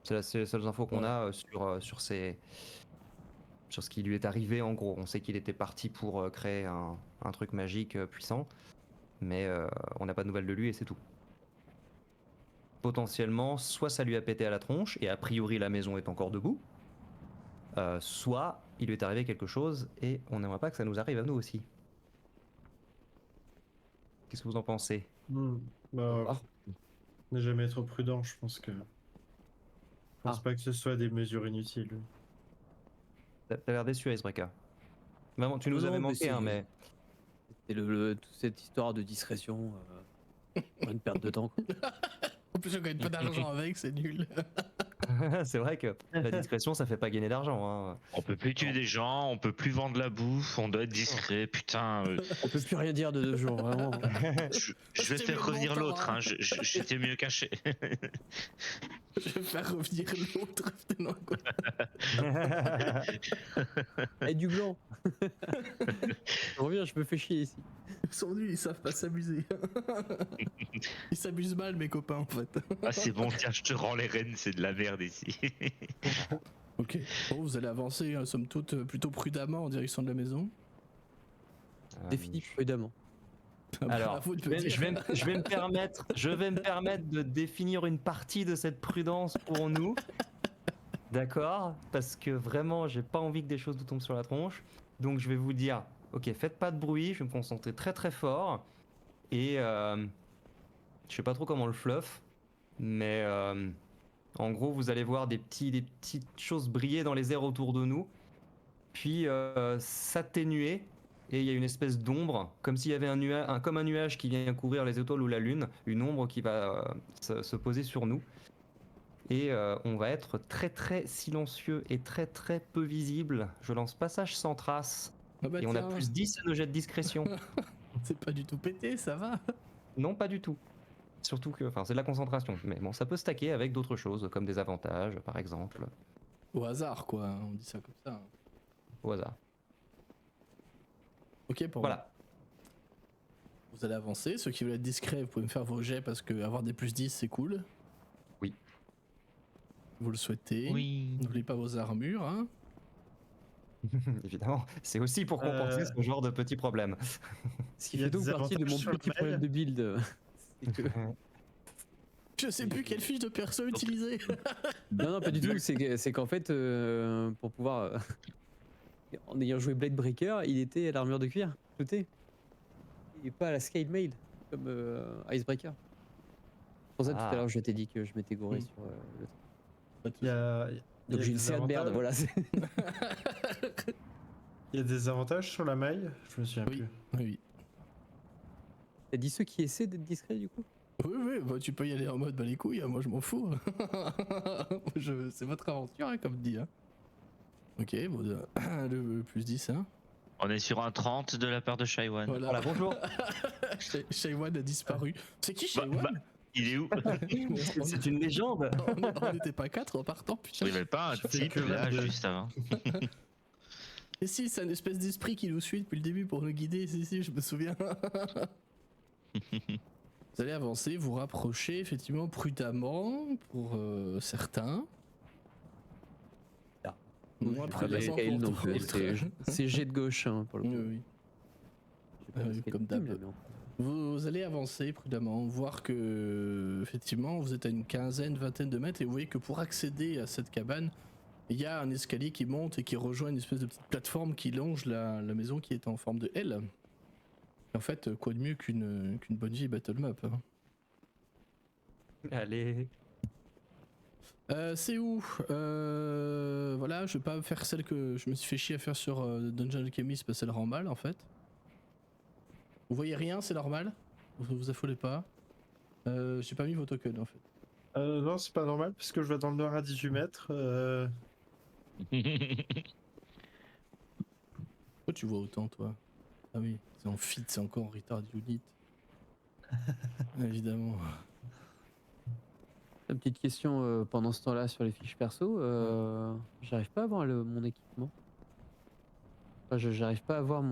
C'est les seules infos qu'on a sur ce qui lui est arrivé en gros. On sait qu'il était parti pour créer un truc magique puissant, mais on n'a pas de nouvelles de lui et c'est tout. Potentiellement, soit ça lui a pété à la tronche et a priori la maison est encore debout, soit il lui est arrivé quelque chose et on n'aimerait pas que ça nous arrive à nous aussi. Qu'est-ce que vous en pensez? Ne jamais être prudent, je pense que... Je pense pas que ce soit des mesures inutiles. T'as l'air déçu, Icebreaker. Vraiment, tu nous avais manqué, hein, mais... C'est toute cette histoire de discrétion, une perte de temps. Quoi. En plus, on gagne pas d'argent avec, c'est nul. C'est vrai que la discrétion, ça fait pas gagner d'argent. Hein. On peut plus tuer des gens, on peut plus vendre la bouffe, on doit être discret. Putain, On peut plus rien dire de 2 jours, vraiment. je vais faire revenir l'autre. Hein. J'étais mieux caché. Je vais faire revenir l'autre. Non, quoi. Et du blanc. Reviens, je me fais chier ici. Ils sont nuls, ils savent pas s'amuser. Ils s'amusent mal, mes copains, en fait. Ah, c'est bon, tiens, je te rends les rênes, c'est de la merde ici. Ok. Bon, vous allez avancer, somme toute, plutôt prudemment en direction de la maison. Définis prudemment. Alors, À vous de me dire. je vais me permettre de définir une partie de cette prudence pour nous. D'accord? Parce que vraiment, j'ai pas envie que des choses nous tombent sur la tronche. Donc, je vais vous dire, ok, faites pas de bruit, je vais me concentrer très très fort. Et je sais pas trop comment le fluff, mais en gros, vous allez voir des petites choses briller dans les airs autour de nous, puis s'atténuer. Et il y a une espèce d'ombre, comme s'il y avait un nuage qui vient couvrir les étoiles ou la lune, une ombre qui va se poser sur nous. Et on va être très très silencieux et très très peu visible. Je lance passage sans trace. Ah bah Et on a tiens, plus 10 à nos jets de discrétion. c'est pas du tout pété, ça va. Non, pas du tout. Surtout que, enfin, c'est de la concentration. Mais bon, ça peut stacker avec d'autres choses, comme des avantages, par exemple, Au hasard, quoi, on dit ça comme ça. au hasard. Ok, pour Voilà. Vous allez avancer. Ceux qui veulent être discrets, vous pouvez me faire vos jets parce que avoir des plus 10, c'est cool. Oui. Vous le souhaitez. Oui. N'oubliez pas vos armures, hein. Évidemment, c'est aussi pour compenser ce genre de petits problèmes. Ce qui Il y a fait donc des partie de mon avantages sur le petit mail. problème de build. C'est que... Je sais plus quelle fiche de perso utiliser. Non, pas du tout. C'est qu'en fait, pour pouvoir. En ayant joué Blade Breaker, il était à l'armure de cuir, flottée. Et pas à la Scale Mail, comme Icebreaker. C'est pour ça, tout à l'heure, je t'ai dit que je m'étais gouré sur le truc. Il y a, Donc j'ai une CA de merde, voilà. Il y a des avantages sur la maille? Je me souviens Oui. plus. Oui. T'as dit ceux qui essaient d'être discrets, du coup? Oui, bah, tu peux y aller en mode bah les couilles, hein, moi je m'en fous. C'est votre aventure, hein, comme dit. Hein. Ok, bon, le plus 10, hein. On est sur un 30 de la part de Shaiwan. Voilà, bonjour. Shaiwan a disparu. C'est qui Bah, Shaiwan il est où? C'est une légende. On n'était pas 4 en partant, putain. Il n'y avait pas un fais type que là 22. juste avant. Et si, c'est une espèce d'esprit qui nous suit depuis le début pour nous guider, si, je me souviens. Vous allez avancer, vous rapprocher effectivement prudemment pour certains. Moins Pas la prudemment Scale, pour donc d'autres. c'est jet de gauche, hein, pour le coup. Oui. J'ai pas la oui, Scale comme Team, d'hab. mais bon. Vous allez avancer prudemment, voir que effectivement vous êtes à une quinzaine, vingtaine de mètres et vous voyez que pour accéder à cette cabane, il y a un escalier qui monte et qui rejoint une espèce de petite plateforme qui longe la maison qui est en forme de L. En fait, quoi de mieux qu'une bonne vieille battle map, hein. Allez. C'est où voilà, je vais pas faire celle que je me suis fait chier à faire sur Dungeon Alchemist parce qu'elle rend mal en fait. Vous voyez rien, c'est normal. Vous affolez pas. J'ai pas mis vos tokens en fait. Non, c'est pas normal puisque je vais dans le noir à 18 mètres. Pourquoi tu vois autant toi? Ah oui, c'est en fit, c'est encore en retard unit. Évidemment. Une petite question pendant ce temps-là sur les fiches perso. J'arrive pas à voir mon équipement. Enfin, j'arrive pas à voir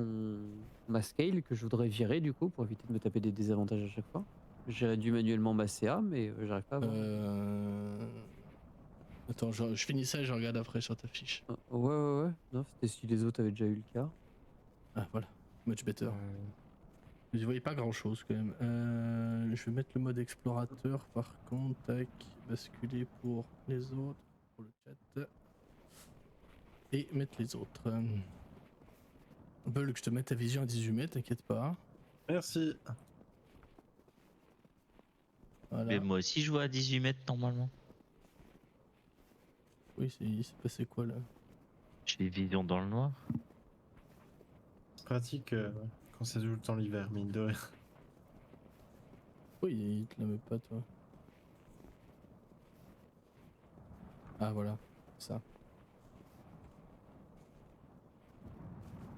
ma scale que je voudrais virer du coup pour éviter de me taper des désavantages à chaque fois. J'ai réduit manuellement ma CA, mais j'arrive pas à voir. Attends, je finis ça et je regarde après sur ta fiche. Ouais. Non, c'était si les autres avaient déjà eu le cas. Ah voilà, much better. Vous voyez pas grand chose quand même. Je vais mettre le mode explorateur par contre, tac, basculer pour les autres, pour le chat. Et mettre les autres. Bulk, je te mets ta vision à 18 mètres, t'inquiète pas. Merci. Voilà. Mais moi aussi je vois à 18 mètres normalement. Oui, il s'est passé quoi là? J'ai vision dans le noir. C'est pratique quand c'est tout le temps l'hiver, mine de rien. Oui, il te la met pas toi. Ah voilà, ça.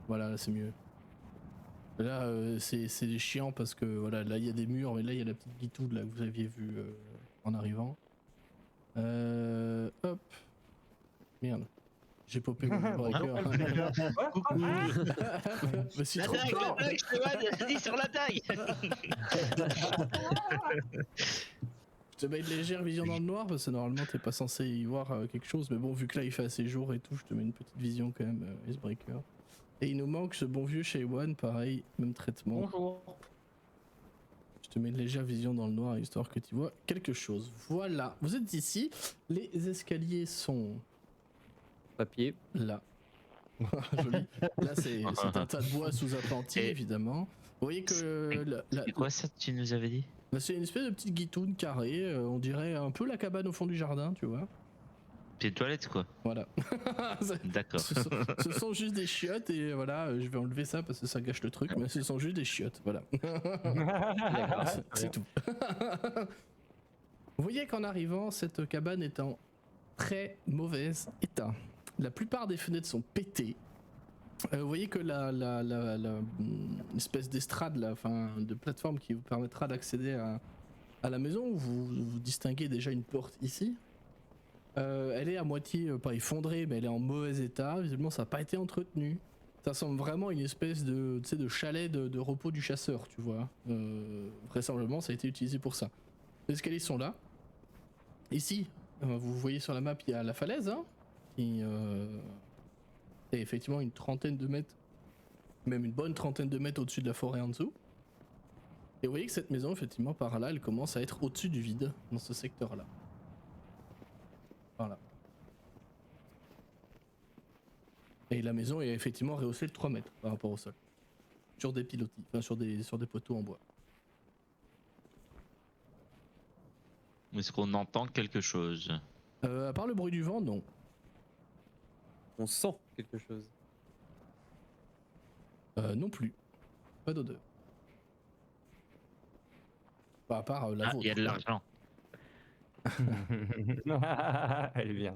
Voilà, là, c'est mieux. Là, c'est chiant parce que voilà, là il y a des murs, mais là il y a la petite guitoude là que vous aviez vu en arrivant. Hop. Merde. J'ai popé mon breaker. Coucou. Je me suis La trompé. dague, je dis sur la dague. Je te mets une légère vision dans le noir parce que normalement t'es pas censé y voir quelque chose, mais bon, vu que là il fait assez jour et tout, je te mets une petite vision quand même, Icebreaker. Et il nous manque ce bon vieux Shaywan, pareil, même traitement. Bonjour. Je te mets une légère vision dans le noir histoire que tu vois quelque chose. Voilà, vous êtes ici, les escaliers sont Papier. là. Joli. Là c'est un tas de bois sous-appentis Et- évidemment. Vous voyez que C'est quoi ça que tu nous avais dit? là, c'est une espèce de petite guitoune carrée, on dirait un peu la cabane au fond du jardin, tu vois. Pied de toilette quoi. Voilà. D'accord. Ce sont juste des chiottes et voilà, je vais enlever ça parce que ça gâche le truc, mais ce sont juste des chiottes, voilà. C'est tout. Vous voyez qu'en arrivant, cette cabane est en très mauvais état. La plupart des fenêtres sont pétées. Vous voyez que la espèce d'estrade, là, enfin de plateforme qui vous permettra d'accéder à la maison, vous distinguez déjà une porte ici. Elle est à moitié, pas effondrée, mais elle est en mauvais état. Visiblement, ça n'a pas été entretenu. Ça ressemble vraiment à une espèce de chalet de repos du chasseur, tu vois. Vraisemblablement, ça a été utilisé pour ça. Les escaliers sont là. Ici, vous voyez sur la map, il y a la falaise, hein, qui est effectivement une trentaine de mètres, même une bonne trentaine de mètres au-dessus de la forêt en dessous. Et vous voyez que cette maison, effectivement, par là, elle commence à être au-dessus du vide, dans ce secteur-là. Voilà. Et la maison est effectivement rehaussée de 3 mètres par rapport au sol. Sur des pilotis, enfin sur des poteaux en bois. Est-ce qu'on entend quelque chose? À part le bruit du vent, non. On sent quelque chose. Non plus. Pas d'odeur. Bah, à part la vôtre. Il y a de l'argent. Elle est bien.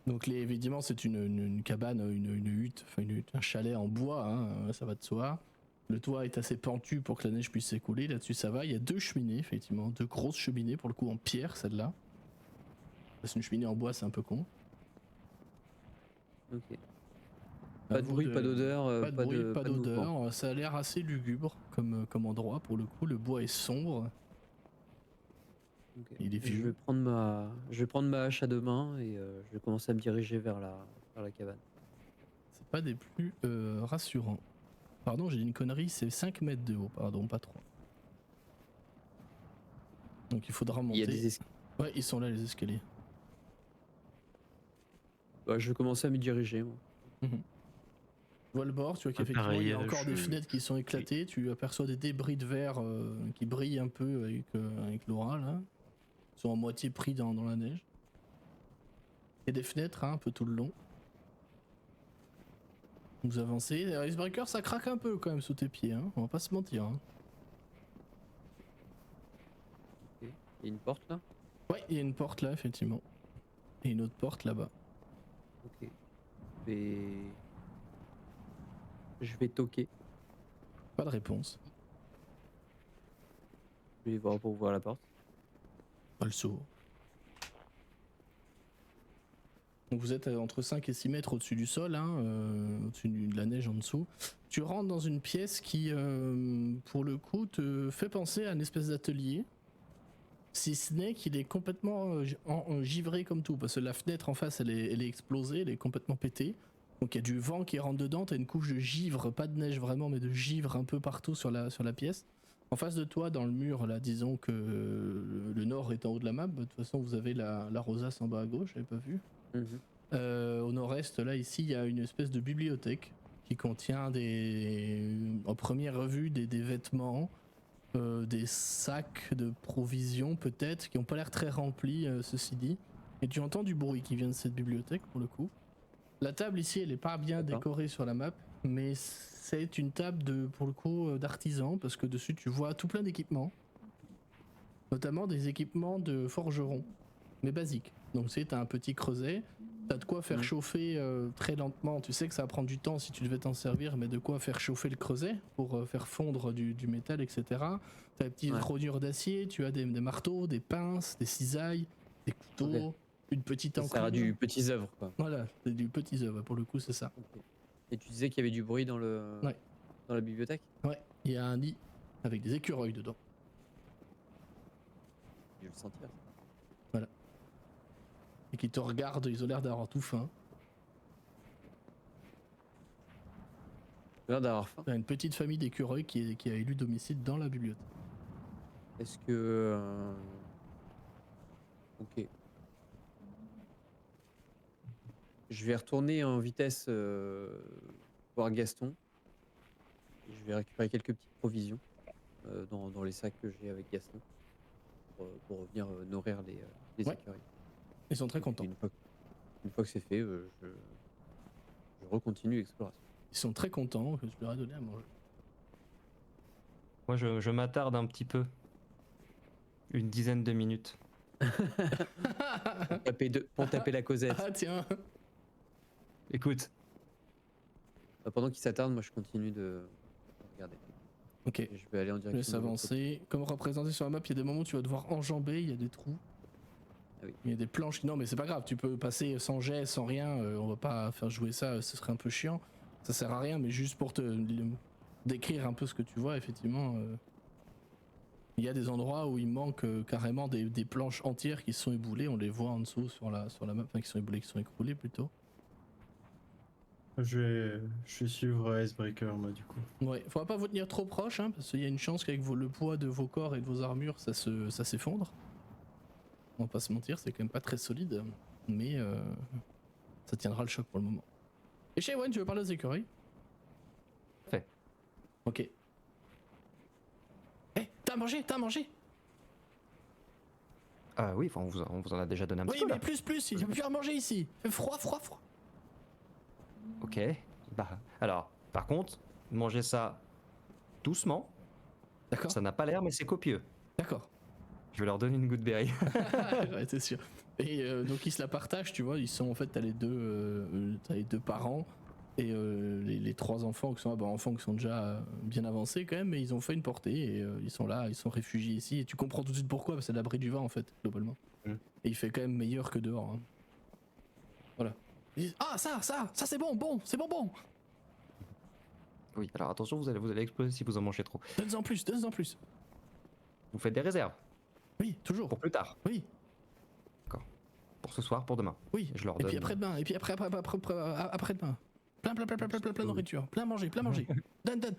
Donc évidemment c'est une cabane, une hutte, enfin un chalet en bois, hein, ça va de soi. Le toit est assez pentu pour que la neige puisse s'écouler, là-dessus ça va. Il y a 2 cheminées, effectivement, 2 grosses cheminées, pour le coup en pierre celle-là. C'est une cheminée en bois, c'est un peu con. Ok. Pas de bruit, pas d'odeur, Pas de bruit, pas de mouvement. d'odeur. Ça a l'air assez lugubre comme endroit pour le coup. Le bois est sombre. Ok. Il est Je vieux. vais prendre ma hache à 2 mains et je vais commencer à me diriger vers la cabane. C'est pas des plus rassurants. Pardon, j'ai dit une connerie, c'est 5 mètres de haut, pardon, pas 3. Donc il faudra monter. Il y a des escaliers. Ouais, ils sont là les escaliers. Bah, je vais commencer à me diriger, moi. Tu vois le bord, tu vois qu'effectivement pareil, il y a encore je- des fenêtres qui sont éclatées, tu aperçois des débris de verre qui brillent un peu avec l'aura là. Ils sont à moitié pris dans la neige. Il y a des fenêtres hein, un peu tout le long. Vous avancez, Icebreaker ça craque un peu quand même sous tes pieds, hein, on va pas se mentir. Hein. Ok. Il y a une porte là. Ouais, il y a une porte là effectivement. Et une autre porte là-bas. Ok. Je vais toquer. Pas de réponse. Je vais voir pour ouvrir la porte. Pas le saut. Donc vous êtes entre 5 et 6 mètres au-dessus du sol, hein, au-dessus de la neige en dessous. Tu rentres dans une pièce qui, pour le coup, te fait penser à une espèce d'atelier. Si ce n'est qu'il est complètement givré comme tout, parce que la fenêtre en face, elle est explosée, elle est complètement pétée. Donc il y a du vent qui rentre dedans, t'as une couche de givre, pas de neige vraiment, mais de givre un peu partout sur la pièce. En face de toi, dans le mur, là, disons que le nord est en haut de la map, de toute façon vous avez la rosace en bas à gauche, j'avais pas vu. Au nord-est, là, ici, il y a une espèce de bibliothèque qui contient en première vue des vêtements, des sacs de provisions peut-être, qui n'ont pas l'air très remplis, ceci dit. Et tu entends du bruit qui vient de cette bibliothèque pour le coup. La table ici, elle est pas bien D'accord. décorée sur la map, mais c'est une table pour le coup d'artisan, parce que dessus tu vois tout plein d'équipements, notamment des équipements de forgerons. mais basique. Donc tu sais, t'as un petit creuset, t'as de quoi faire chauffer très lentement. Tu sais que ça va prendre du temps si tu devais t'en servir, mais de quoi faire chauffer le creuset pour faire fondre du métal, etc. T'as des petites rognures d'acier, tu as des marteaux, des pinces, des cisailles, des couteaux, une petite enclume. Ça sert à du petits œuvres, quoi. Voilà, c'est du petit œuvre, pour le coup, c'est ça. Ok. Et tu disais qu'il y avait du bruit dans dans la bibliothèque? Ouais, il y a un lit avec des écureuils dedans. Je vais le sentir. Voilà. Et qui te regardent, ils ont l'air d'avoir tout faim. J'ai l'air d'avoir faim. T'as une petite famille d'écureuils qui a élu domicile dans la bibliothèque. Est-ce que... Ok. Je vais retourner en vitesse voir Gaston. Je vais récupérer quelques petites provisions dans les sacs que j'ai avec Gaston pour revenir nourrir les Ouais. écureuils. Ils sont très contents. Une fois que c'est fait, je recontinue l'exploration. Ils sont très contents que je leur ai donné à manger. Moi, je m'attarde un petit peu. Une dizaine de minutes. Pour taper la causette. Ah tiens. Écoute, Pendant qu'il s'attarde, moi je continue de regarder. Ok. Et je vais aller en Je direction. laisse de l'autre avancer. Comme représenté sur la map, il y a des moments où tu vas devoir enjamber, il y a des trous. Ah oui. Il y a des planches. Non, mais c'est pas grave, tu peux passer sans jet, sans rien. On va pas faire jouer ça, ce serait un peu chiant. Ça sert à rien, mais juste pour te décrire un peu ce que tu vois, effectivement. Il y a des endroits où il manque carrément des planches entières qui se sont éboulées. On les voit en dessous sur la map, enfin qui sont éboulées, qui sont écroulées plutôt. Je vais suivre Icebreaker, moi, du coup. Ouais, faudra pas vous tenir trop proche, hein, parce qu'il y a une chance qu'avec le poids de vos corps et de vos armures, ça s'effondre. On va pas se mentir, c'est quand même pas très solide, mais ça tiendra le choc pour le moment. Et Shaywin, tu veux parler aux écureuils? Fait. Ok. Eh, t'as mangé? oui, enfin, on vous en a déjà donné un Oui, petit peu mais là. plus, il y a plus à manger ici. Fait froid. Ok. Bah, alors, par contre, mangez ça doucement. D'accord, Ça n'a pas l'air, mais c'est copieux. d'accord. Je vais leur donner une goodberry. Ouais, c'est sûr. Et donc ils se la partagent, tu vois, ils sont en fait, t'as les deux parents et les trois enfants qui sont enfants qui sont déjà bien avancés quand même, mais ils ont fait une portée et ils sont là, ils sont réfugiés ici et tu comprends tout de suite pourquoi, parce que c'est l'abri du vent en fait, globalement. Mm. Et il fait quand même meilleur que dehors. Hein. Voilà. Ils disent, ah ça c'est bon, c'est bon. Oui, alors attention, vous allez exploser si vous en mangez trop. Donne-en plus. Vous faites des réserves Oui, toujours. pour plus tard, Oui, pour ce soir, pour demain. oui. Je leur Et puis donne- après-demain, et puis après-demain. Plein de nourriture, plein manger. Donne.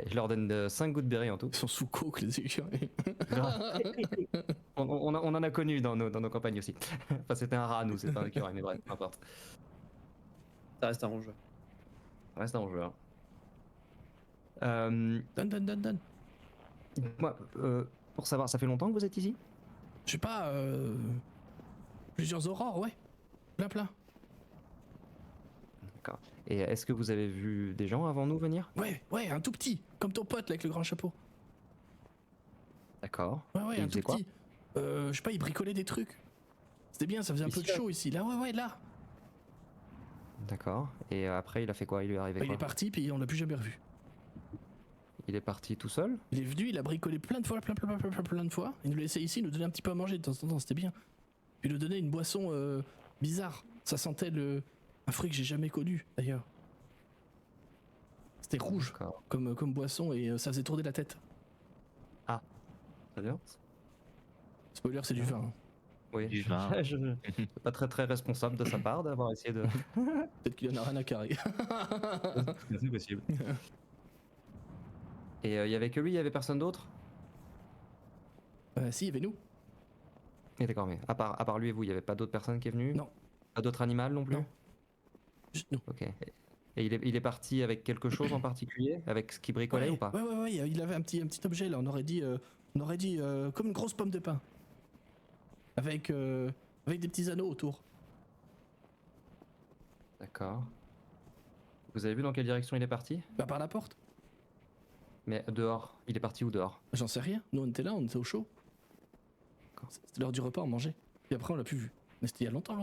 Je leur donne 5 goodberry en tout. Ils sont sous coke les écureuils. on en a connu dans nos campagnes aussi. Enfin, c'était un rat, nous, c'est pas un écureuil, mais bref, peu importe. Ça reste un rongeur. Ça reste un jeu. Donne. Moi, pour savoir, ça fait longtemps que vous êtes ici? Je sais pas, plusieurs aurores, ouais. Plein. D'accord. Et est-ce que vous avez vu des gens avant nous venir? Ouais, un tout petit, comme ton pote là avec le grand chapeau. D'accord. Ouais, Et un il tout faisait quoi? petit. Je sais pas, il bricolait des trucs. C'était bien, ça faisait un peu de Ici, là chaud ici. Là, ouais, là. D'accord. Et après, il a fait quoi? Il lui est arrivé Il quoi? est parti, puis on l'a plus jamais revu. Il est parti tout seul? Il est venu, il a bricolé plein de fois. Il nous laissait ici, il nous donnait un petit peu à manger de temps en temps, c'était bien. Puis il nous donnait une boisson bizarre. Ça sentait un fruit que j'ai jamais connu d'ailleurs. C'était rouge D'accord. comme boisson et ça faisait tourner la tête. Très bien. Spoiler, c'est du vin. Hein. Oui. Du vin. C'est pas très responsable de sa part d'avoir essayé de. Peut-être qu'il en a rien à carrer. C'est possible. Et il y avait que lui, il y avait personne d'autre? Si, il y avait nous. Et d'accord, mais à part lui et vous, il y avait pas d'autres personnes qui est venues? Non. Pas d'autres animaux non plus? Non. Juste nous. Ok. Et il est parti avec quelque chose en particulier? Avec ce qu'il bricolait ou pas? Ouais, il avait un petit objet là, on aurait dit comme une grosse pomme de pin. Avec des petits anneaux autour. D'accord. Vous avez vu dans quelle direction il est parti? Bah par la porte. Mais dehors, il est parti où dehors? J'en sais rien, nous on était là, on était au chaud. D'accord. C'était l'heure du repas, on mangeait. Et après, on l'a plus vu. Mais c'était il y a longtemps.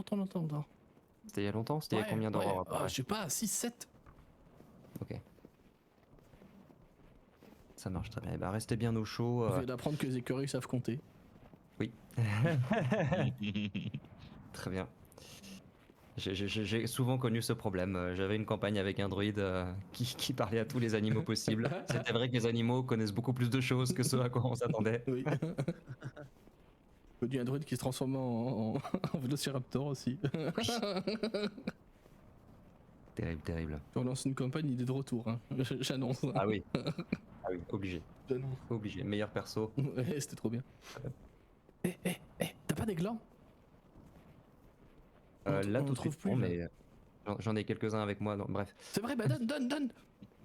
C'était il y a longtemps? C'était il y a combien d'heures? Je sais pas, 6-7. Ok. Ça marche très bien. Eh ben, restez bien au chaud. On vient d'apprendre que les écureuils savent compter. Oui. Très bien. J'ai souvent connu ce problème. J'avais une campagne avec un druide qui parlait à tous les animaux possibles. C'était vrai que les animaux connaissent beaucoup plus de choses que ce à quoi on s'attendait. Oui. Connu un druide qui se transformait en vélociraptor aussi. Terrible, terrible. On lance une campagne, il est de retour, hein. J'annonce. Ah oui. Ah oui, obligé. J'annonce. Obligé. Meilleur perso. Ouais, c'était trop bien. T'as pas d'aiglans? Là, on tout de trouve suite, plus, non, là. mais j'en ai quelques-uns avec moi. Donc, bref. C'est vrai, bah donne.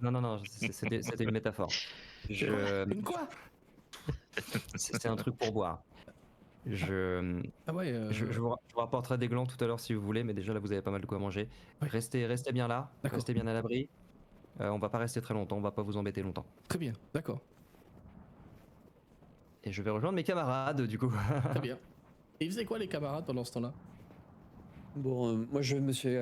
Non, c'était une métaphore. Une quoi? C'est un truc pour boire. Ah ouais. Je vous rapporterai des glands tout à l'heure si vous voulez, mais déjà là vous avez pas mal de quoi manger. Ouais. Restez bien là, D'accord. restez bien à l'abri. On va pas rester très longtemps, on va pas vous embêter longtemps. Très bien, d'accord. Et je vais rejoindre mes camarades du coup. Très bien. Et ils faisaient quoi les camarades pendant ce temps-là? Bon, moi je me suis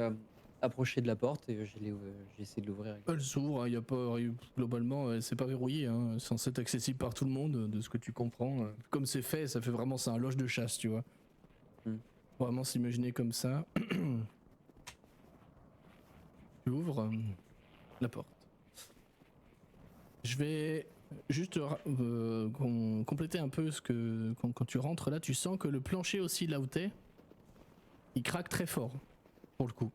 approché de la porte et j'ai essayé de l'ouvrir. Elle s'ouvre, hein, y a pas, globalement, c'est pas verrouillé, hein, c'est censé être accessible par tout le monde, de ce que tu comprends. Comme c'est fait, ça fait vraiment, c'est un loge de chasse, tu vois. Vraiment s'imaginer comme ça. Tu ouvres la porte. Je vais juste compléter un peu ce que quand tu rentres là, tu sens que le plancher aussi là où t'es, il craque très fort, pour le coup.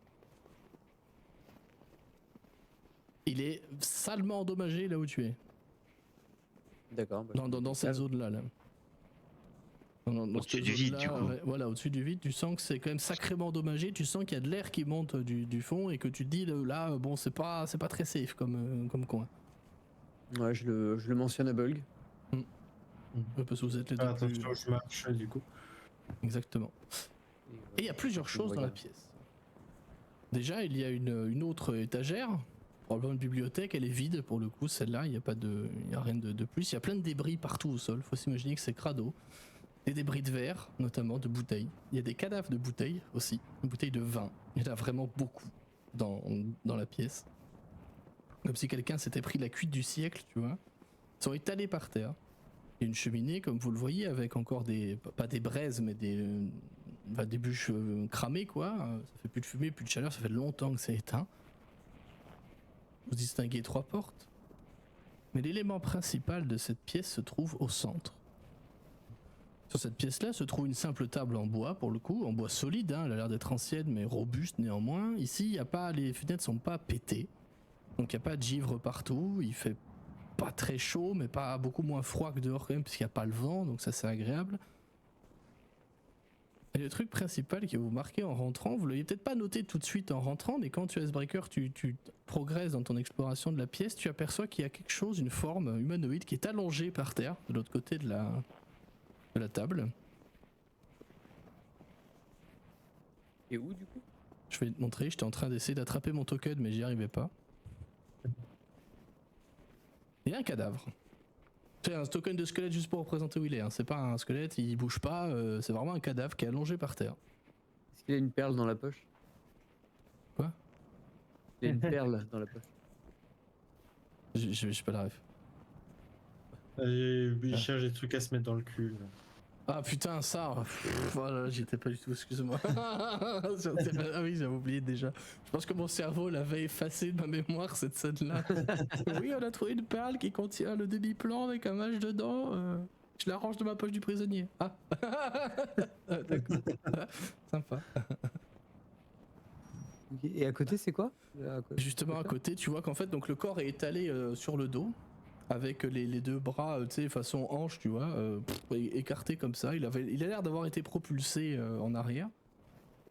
Il est salement endommagé là où tu es. D'accord. Bah, Dans cette zone-là. Là. Au-dessus du vide, du coup. Voilà, au-dessus du vide, tu sens que c'est quand même sacrément endommagé. Tu sens qu'il y a de l'air qui monte du fond et que tu te dis là, bon, c'est pas très safe comme coin. Ouais, je le mentionne à Bulg. Parce que vous êtes les deux. Attention, je marche du coup. Exactement. Et il y a plusieurs choses dans la pièce. Déjà, il y a une autre étagère. Probablement une bibliothèque, elle est vide pour le coup, celle-là, il n'y a rien de plus. Il y a plein de débris partout au sol, faut s'imaginer que c'est crado. Des débris de verre, notamment de bouteilles. Il y a des cadavres de bouteilles aussi, une bouteille de vin. Il y en a vraiment beaucoup dans la pièce. Comme si quelqu'un s'était pris la cuite du siècle, tu vois. Ils sont étalés par terre. Il y a une cheminée, comme vous le voyez, avec encore pas des braises, mais des bûches cramées, quoi. Ça fait plus de fumée, plus de chaleur, ça fait longtemps que c'est éteint. Vous distinguez 3 portes, mais l'élément principal de cette pièce se trouve au centre. Sur cette pièce-là se trouve une simple table en bois, pour le coup, en bois solide, hein, elle a l'air d'être ancienne mais robuste néanmoins. Ici, les fenêtres sont pas pétées, donc il n'y a pas de givre partout, il fait pas très chaud, mais pas beaucoup moins froid que dehors quand même, puisqu'il n'y a pas le vent, donc ça c'est agréable. Et le truc principal qui vous marquez en rentrant, vous l'avez peut-être pas noté tout de suite en rentrant, mais quand tu Icebreaker, tu progresses dans ton exploration de la pièce, tu aperçois qu'il y a quelque chose, une forme humanoïde qui est allongée par terre, de l'autre côté de la table. Et où du coup? Je vais te montrer, j'étais en train d'essayer d'attraper mon token, mais j'y arrivais pas. Il y a un cadavre. C'est un token de squelette juste pour représenter où il est, hein. C'est pas un squelette, il bouge pas, c'est vraiment un cadavre qui est allongé par terre. Est-ce qu'il a une perle dans la poche? Quoi? Il a une perle dans la poche. J'ai pas la ref. Il cherche des trucs à se mettre dans le cul. Ah putain, ça, voilà, j'y étais pas du tout, excuse-moi. Ah oui, j'avais oublié déjà. Je pense que mon cerveau l'avait effacé de ma mémoire, cette scène-là. Oui, on a trouvé une perle qui contient le demi-plan avec un mage dedans. Je la range dans ma poche du prisonnier. Ah, d'accord. Sympa. Okay. Et à côté, c'est quoi? Justement, à côté, tu vois qu'en fait, donc le corps est étalé sur le dos. Avec les deux bras, tu sais, façon hanche, tu vois, écartés comme ça. Il a l'air d'avoir été propulsé en arrière.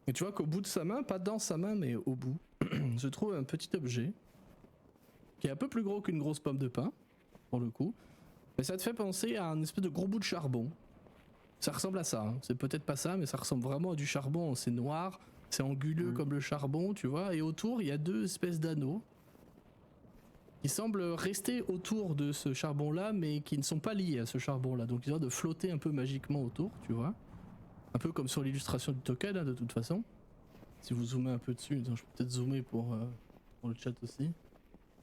Et tu vois qu'au bout de sa main, pas dans sa main, mais au bout, se trouve un petit objet qui est un peu plus gros qu'une grosse pomme de pin, pour le coup. Mais ça te fait penser à un espèce de gros bout de charbon. Ça ressemble à ça, hein. C'est peut-être pas ça, mais ça ressemble vraiment à du charbon. C'est noir, c'est anguleux comme le charbon, tu vois. Et autour, il y a 2 espèces d'anneaux qui semblent rester autour de ce charbon-là, mais qui ne sont pas liés à ce charbon-là. Donc ils ont de flotter un peu magiquement autour, tu vois. Un peu comme sur l'illustration du token, hein, de toute façon. Si vous zoomez un peu dessus, attends, je peux peut-être zoomer pour le chat aussi.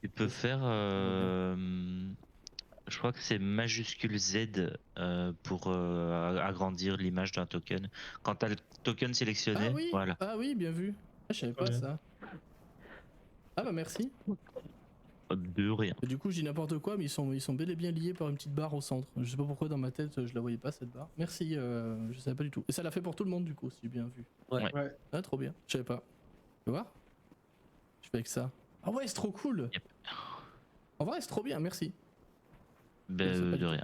Tu peux faire, je crois que c'est majuscule Z pour agrandir l'image d'un token. Quand tu as le token sélectionné, voilà. Ah oui, bien vu. Ah, je savais pas ça. Ah bah merci. De rien. Et du coup, je dis n'importe quoi, mais ils sont bel et bien liés par une petite barre au centre. Je sais pas pourquoi dans ma tête, je la voyais pas cette barre. Merci, je savais pas du tout. Et ça l'a fait pour tout le monde du coup, si j'ai bien vu. Ouais. Ah, trop bien. Je savais pas. Tu vois? Je fais avec ça. Ah ouais, c'est trop cool. Yep. En vrai, c'est trop bien, merci. De rien.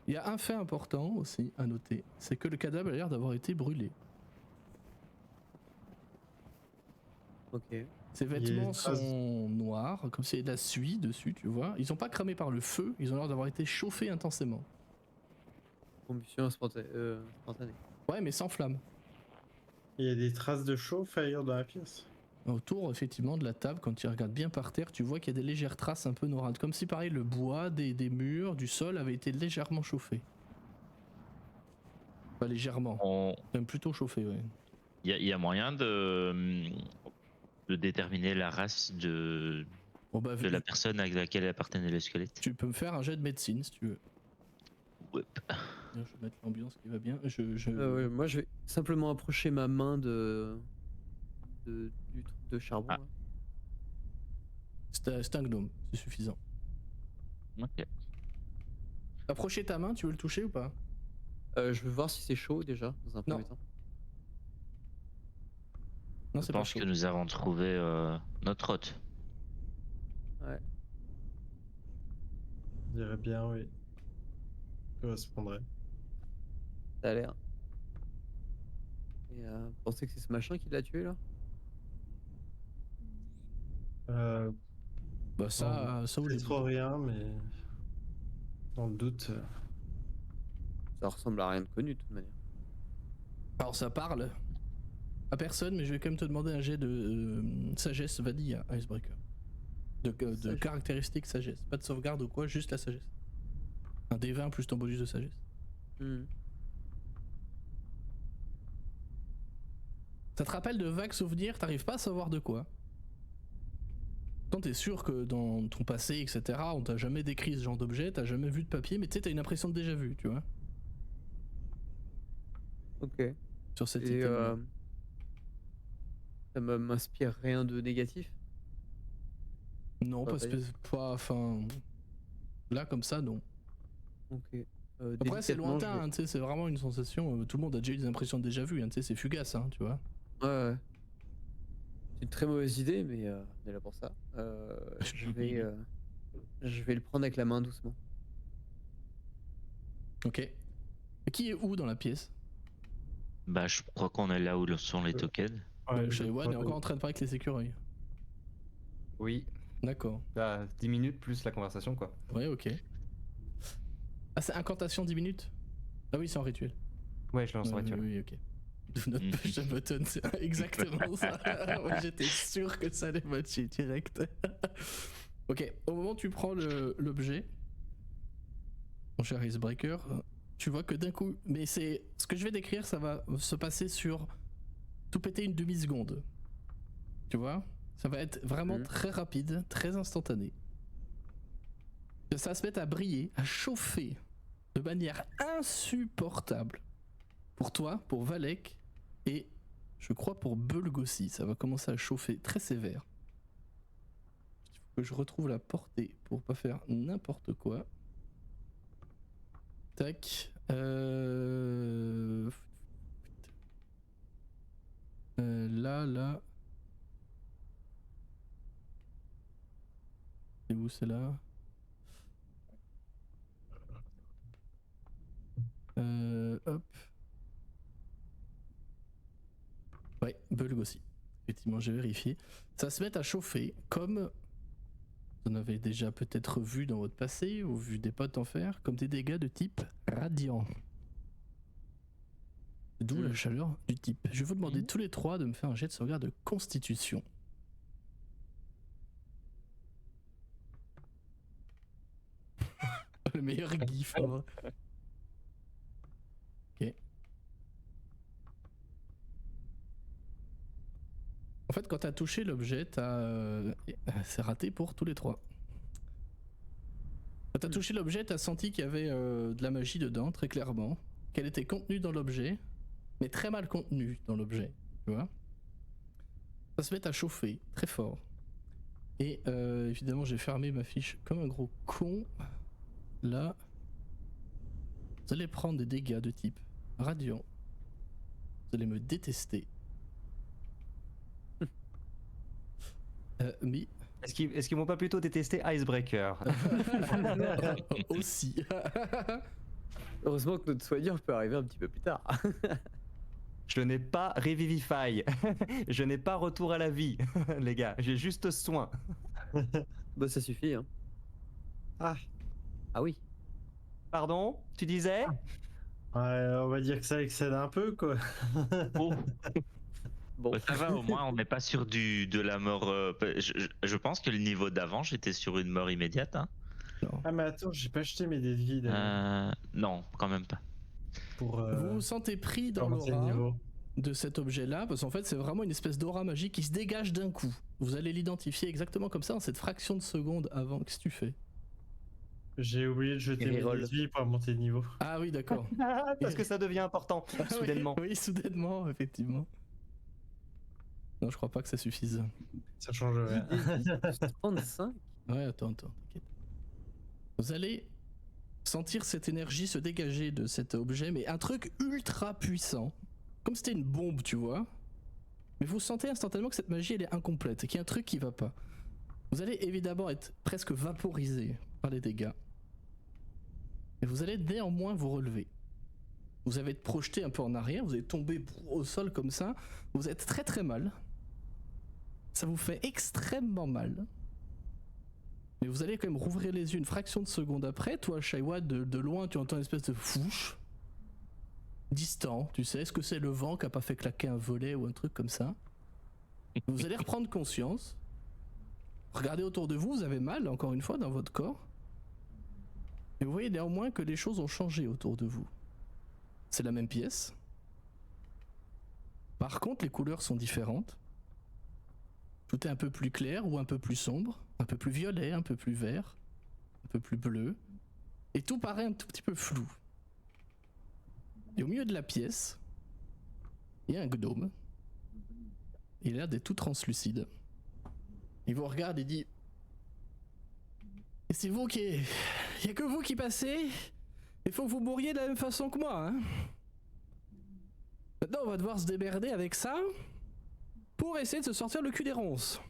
Il y a un fait important aussi à noter, c'est que le cadavre a l'air d'avoir été brûlé. Ok. Ses vêtements sont noirs, comme s'il y avait de la suie dessus, tu vois. Ils ont pas cramé par le feu, ils ont l'air d'avoir été chauffés intensément. Combustion spontanée. Ouais, mais sans flamme. Il y a des traces de chauffe ailleurs dans la pièce. Autour, effectivement, de la table, quand tu regardes bien par terre, tu vois qu'il y a des légères traces un peu noirâtres. Comme si, pareil, le bois, des murs, du sol avait été légèrement chauffé. Pas légèrement. Même plutôt chauffé, ouais. Il y a moyen de déterminer la race de la personne à laquelle appartenait le squelette. Tu peux me faire un jet de médecine si tu veux. Ouais. Je vais mettre l'ambiance qui va bien. Ouais, moi je vais simplement approcher ma main du truc de charbon. Ah. Là. C'est un gnome, c'est suffisant. Ok. Approcher ta main, tu veux le toucher ou pas? Je veux voir si c'est chaud déjà, dans un premier temps. Non, Je c'est pas pense chaud. que nous avons trouvé notre hôte. Ouais. Je dirais bien, oui. Correspondrait. Ça a l'air. Et vous pensez que c'est ce machin qui l'a tué là? Bah ça ou les trop rien, mais dans le doute. Ça ressemble à rien de connu de toute manière. Alors ça parle à personne, mais je vais quand même te demander un jet de sagesse vanilla Icebreaker. De caractéristiques sagesse. Pas de sauvegarde ou quoi, juste la sagesse. Un D20 plus ton bonus de sagesse. Ça te rappelle de vagues souvenirs, t'arrives pas à savoir de quoi. Quand t'es sûr que dans ton passé, etc., on t'a jamais décrit ce genre d'objet, t'as jamais vu de papier, mais tu sais, t'as une impression de déjà vu, tu vois. Ok. Sur cette Et item. ça m'inspire rien de négatif? Non, pas. Enfin. Là, comme ça, non. Ok. Après, c'est lointain, tu sais, c'est vraiment une sensation. Tout le monde a déjà eu des impressions de déjà vu, hein, tu sais, c'est fugace, hein, tu vois. Ouais. C'est une très mauvaise idée, mais on est là pour ça. Je vais le prendre avec la main doucement. Ok. Et qui est où dans la pièce? Bah, je crois qu'on est là où sont les tokens. Shaewan est encore en train de parler avec les écureuils. Oui. D'accord. Bah, 10 minutes plus la conversation, quoi. Ouais, ok. Ah, c'est incantation 10 minutes? Ah oui, c'est en rituel. Ouais, je lance en rituel. Oui, ok. Do not push the button, c'est exactement ça. Ouais, j'étais sûr que ça allait matcher direct. Ok, au moment où tu prends l'objet, mon cher Icebreaker, tu vois que d'un coup, mais c'est ce que je vais décrire, ça va se passer sur tout péter une demi-seconde. Tu vois? Ça va être vraiment très rapide, très instantané. Ça va se mettre à briller, à chauffer de manière insupportable. Pour toi, pour Valek, et je crois pour Bulg aussi, ça va commencer à chauffer très sévère. Il faut que je retrouve la portée pour pas faire n'importe quoi. Tac. Là. C'est où c'est là? Hop. Ouais, Bulg aussi. Effectivement, j'ai vérifié. Ça va se met à chauffer comme vous en avez déjà peut-être vu dans votre passé ou vu des potes en faire, comme des dégâts de type radiant. D'où la chaleur du type. Je vais vous demander tous les trois de me faire un jet de sauvegarde de constitution. Le meilleur gif. Hein. Ok. En fait, quand t'as touché l'objet, c'est raté pour tous les 3. Quand t'as touché l'objet, t'as senti qu'il y avait de la magie dedans, très clairement. Qu'elle était contenue dans l'objet, mais très mal contenue dans l'objet, tu vois. Ça se met à chauffer, très fort. Et évidemment, j'ai fermé ma fiche comme un gros con. Là, vous allez prendre des dégâts de type radiant. Vous allez me détester. Mais... Est-ce qu'ils vont pas plutôt détester Icebreaker? Aussi. Heureusement que notre soigneur peut arriver un petit peu plus tard. Je n'ai pas Revivify. Je n'ai pas retour à la vie, les gars. J'ai juste soin. Bah ça suffit, hein. Ah, Ah oui. Pardon? Tu disais? ouais, on va dire que ça excède un peu, quoi. Oh. Bon. Ça va, au moins on n'est pas sur de la mort. Je pense que le niveau d'avant, j'étais sur une mort immédiate. Hein. Ah, mais attends, j'ai pas acheté mes dés de vie d'ailleurs, Non, quand même pas. pour Vous vous sentez pris dans augmenter le l'aura niveau. de cet objet-là, parce qu'en fait c'est vraiment une espèce d'aura magique qui se dégage d'un coup. Vous allez l'identifier exactement comme ça, en cette fraction de seconde avant. Qu'est-ce que tu fais? J'ai oublié de jeter mes dés reroll. de vie pour monter de niveau. Ah oui, d'accord. Parce que ça devient important, Ah oui, soudainement. Oui, soudainement, effectivement. Non, je crois pas que ça suffise. Ça change rien. 35. Ouais, attends, t'inquiète. Vous allez sentir cette énergie se dégager de cet objet, mais un truc ultra puissant. Comme si c'était une bombe, tu vois. Mais vous sentez instantanément que cette magie, elle est incomplète, qu'il y a un truc qui va pas. Vous allez évidemment être presque vaporisé par les dégâts. Mais vous allez néanmoins vous relever. Vous allez être projeté un peu en arrière, vous allez tomber au sol comme ça. Vous êtes très très mal. Ça vous fait extrêmement mal. Mais vous allez quand même rouvrir les yeux une fraction de seconde après. Toi, Shaiwa, de loin, tu entends une espèce de fouche. Distant, tu sais. Est-ce que c'est le vent qui a pas fait claquer un volet ou un truc comme ça? Vous allez reprendre conscience. Regardez autour de vous, vous avez mal, encore une fois, dans votre corps. Et vous voyez néanmoins que les choses ont changé autour de vous. C'est la même pièce. Par contre, les couleurs sont différentes. Tout est un peu plus clair ou un peu plus sombre, un peu plus violet, un peu plus vert, un peu plus bleu. Et tout paraît un tout petit peu flou. Et au milieu de la pièce, il y a un gnome. Il a l'air d'être tout translucide. Il vous regarde et dit: et c'est vous qui... Il n'y a que vous qui passez. Il faut que vous mouriez de la même façon que moi, hein. Maintenant, on va devoir se démerder avec ça pour essayer de se sortir le cul des ronces.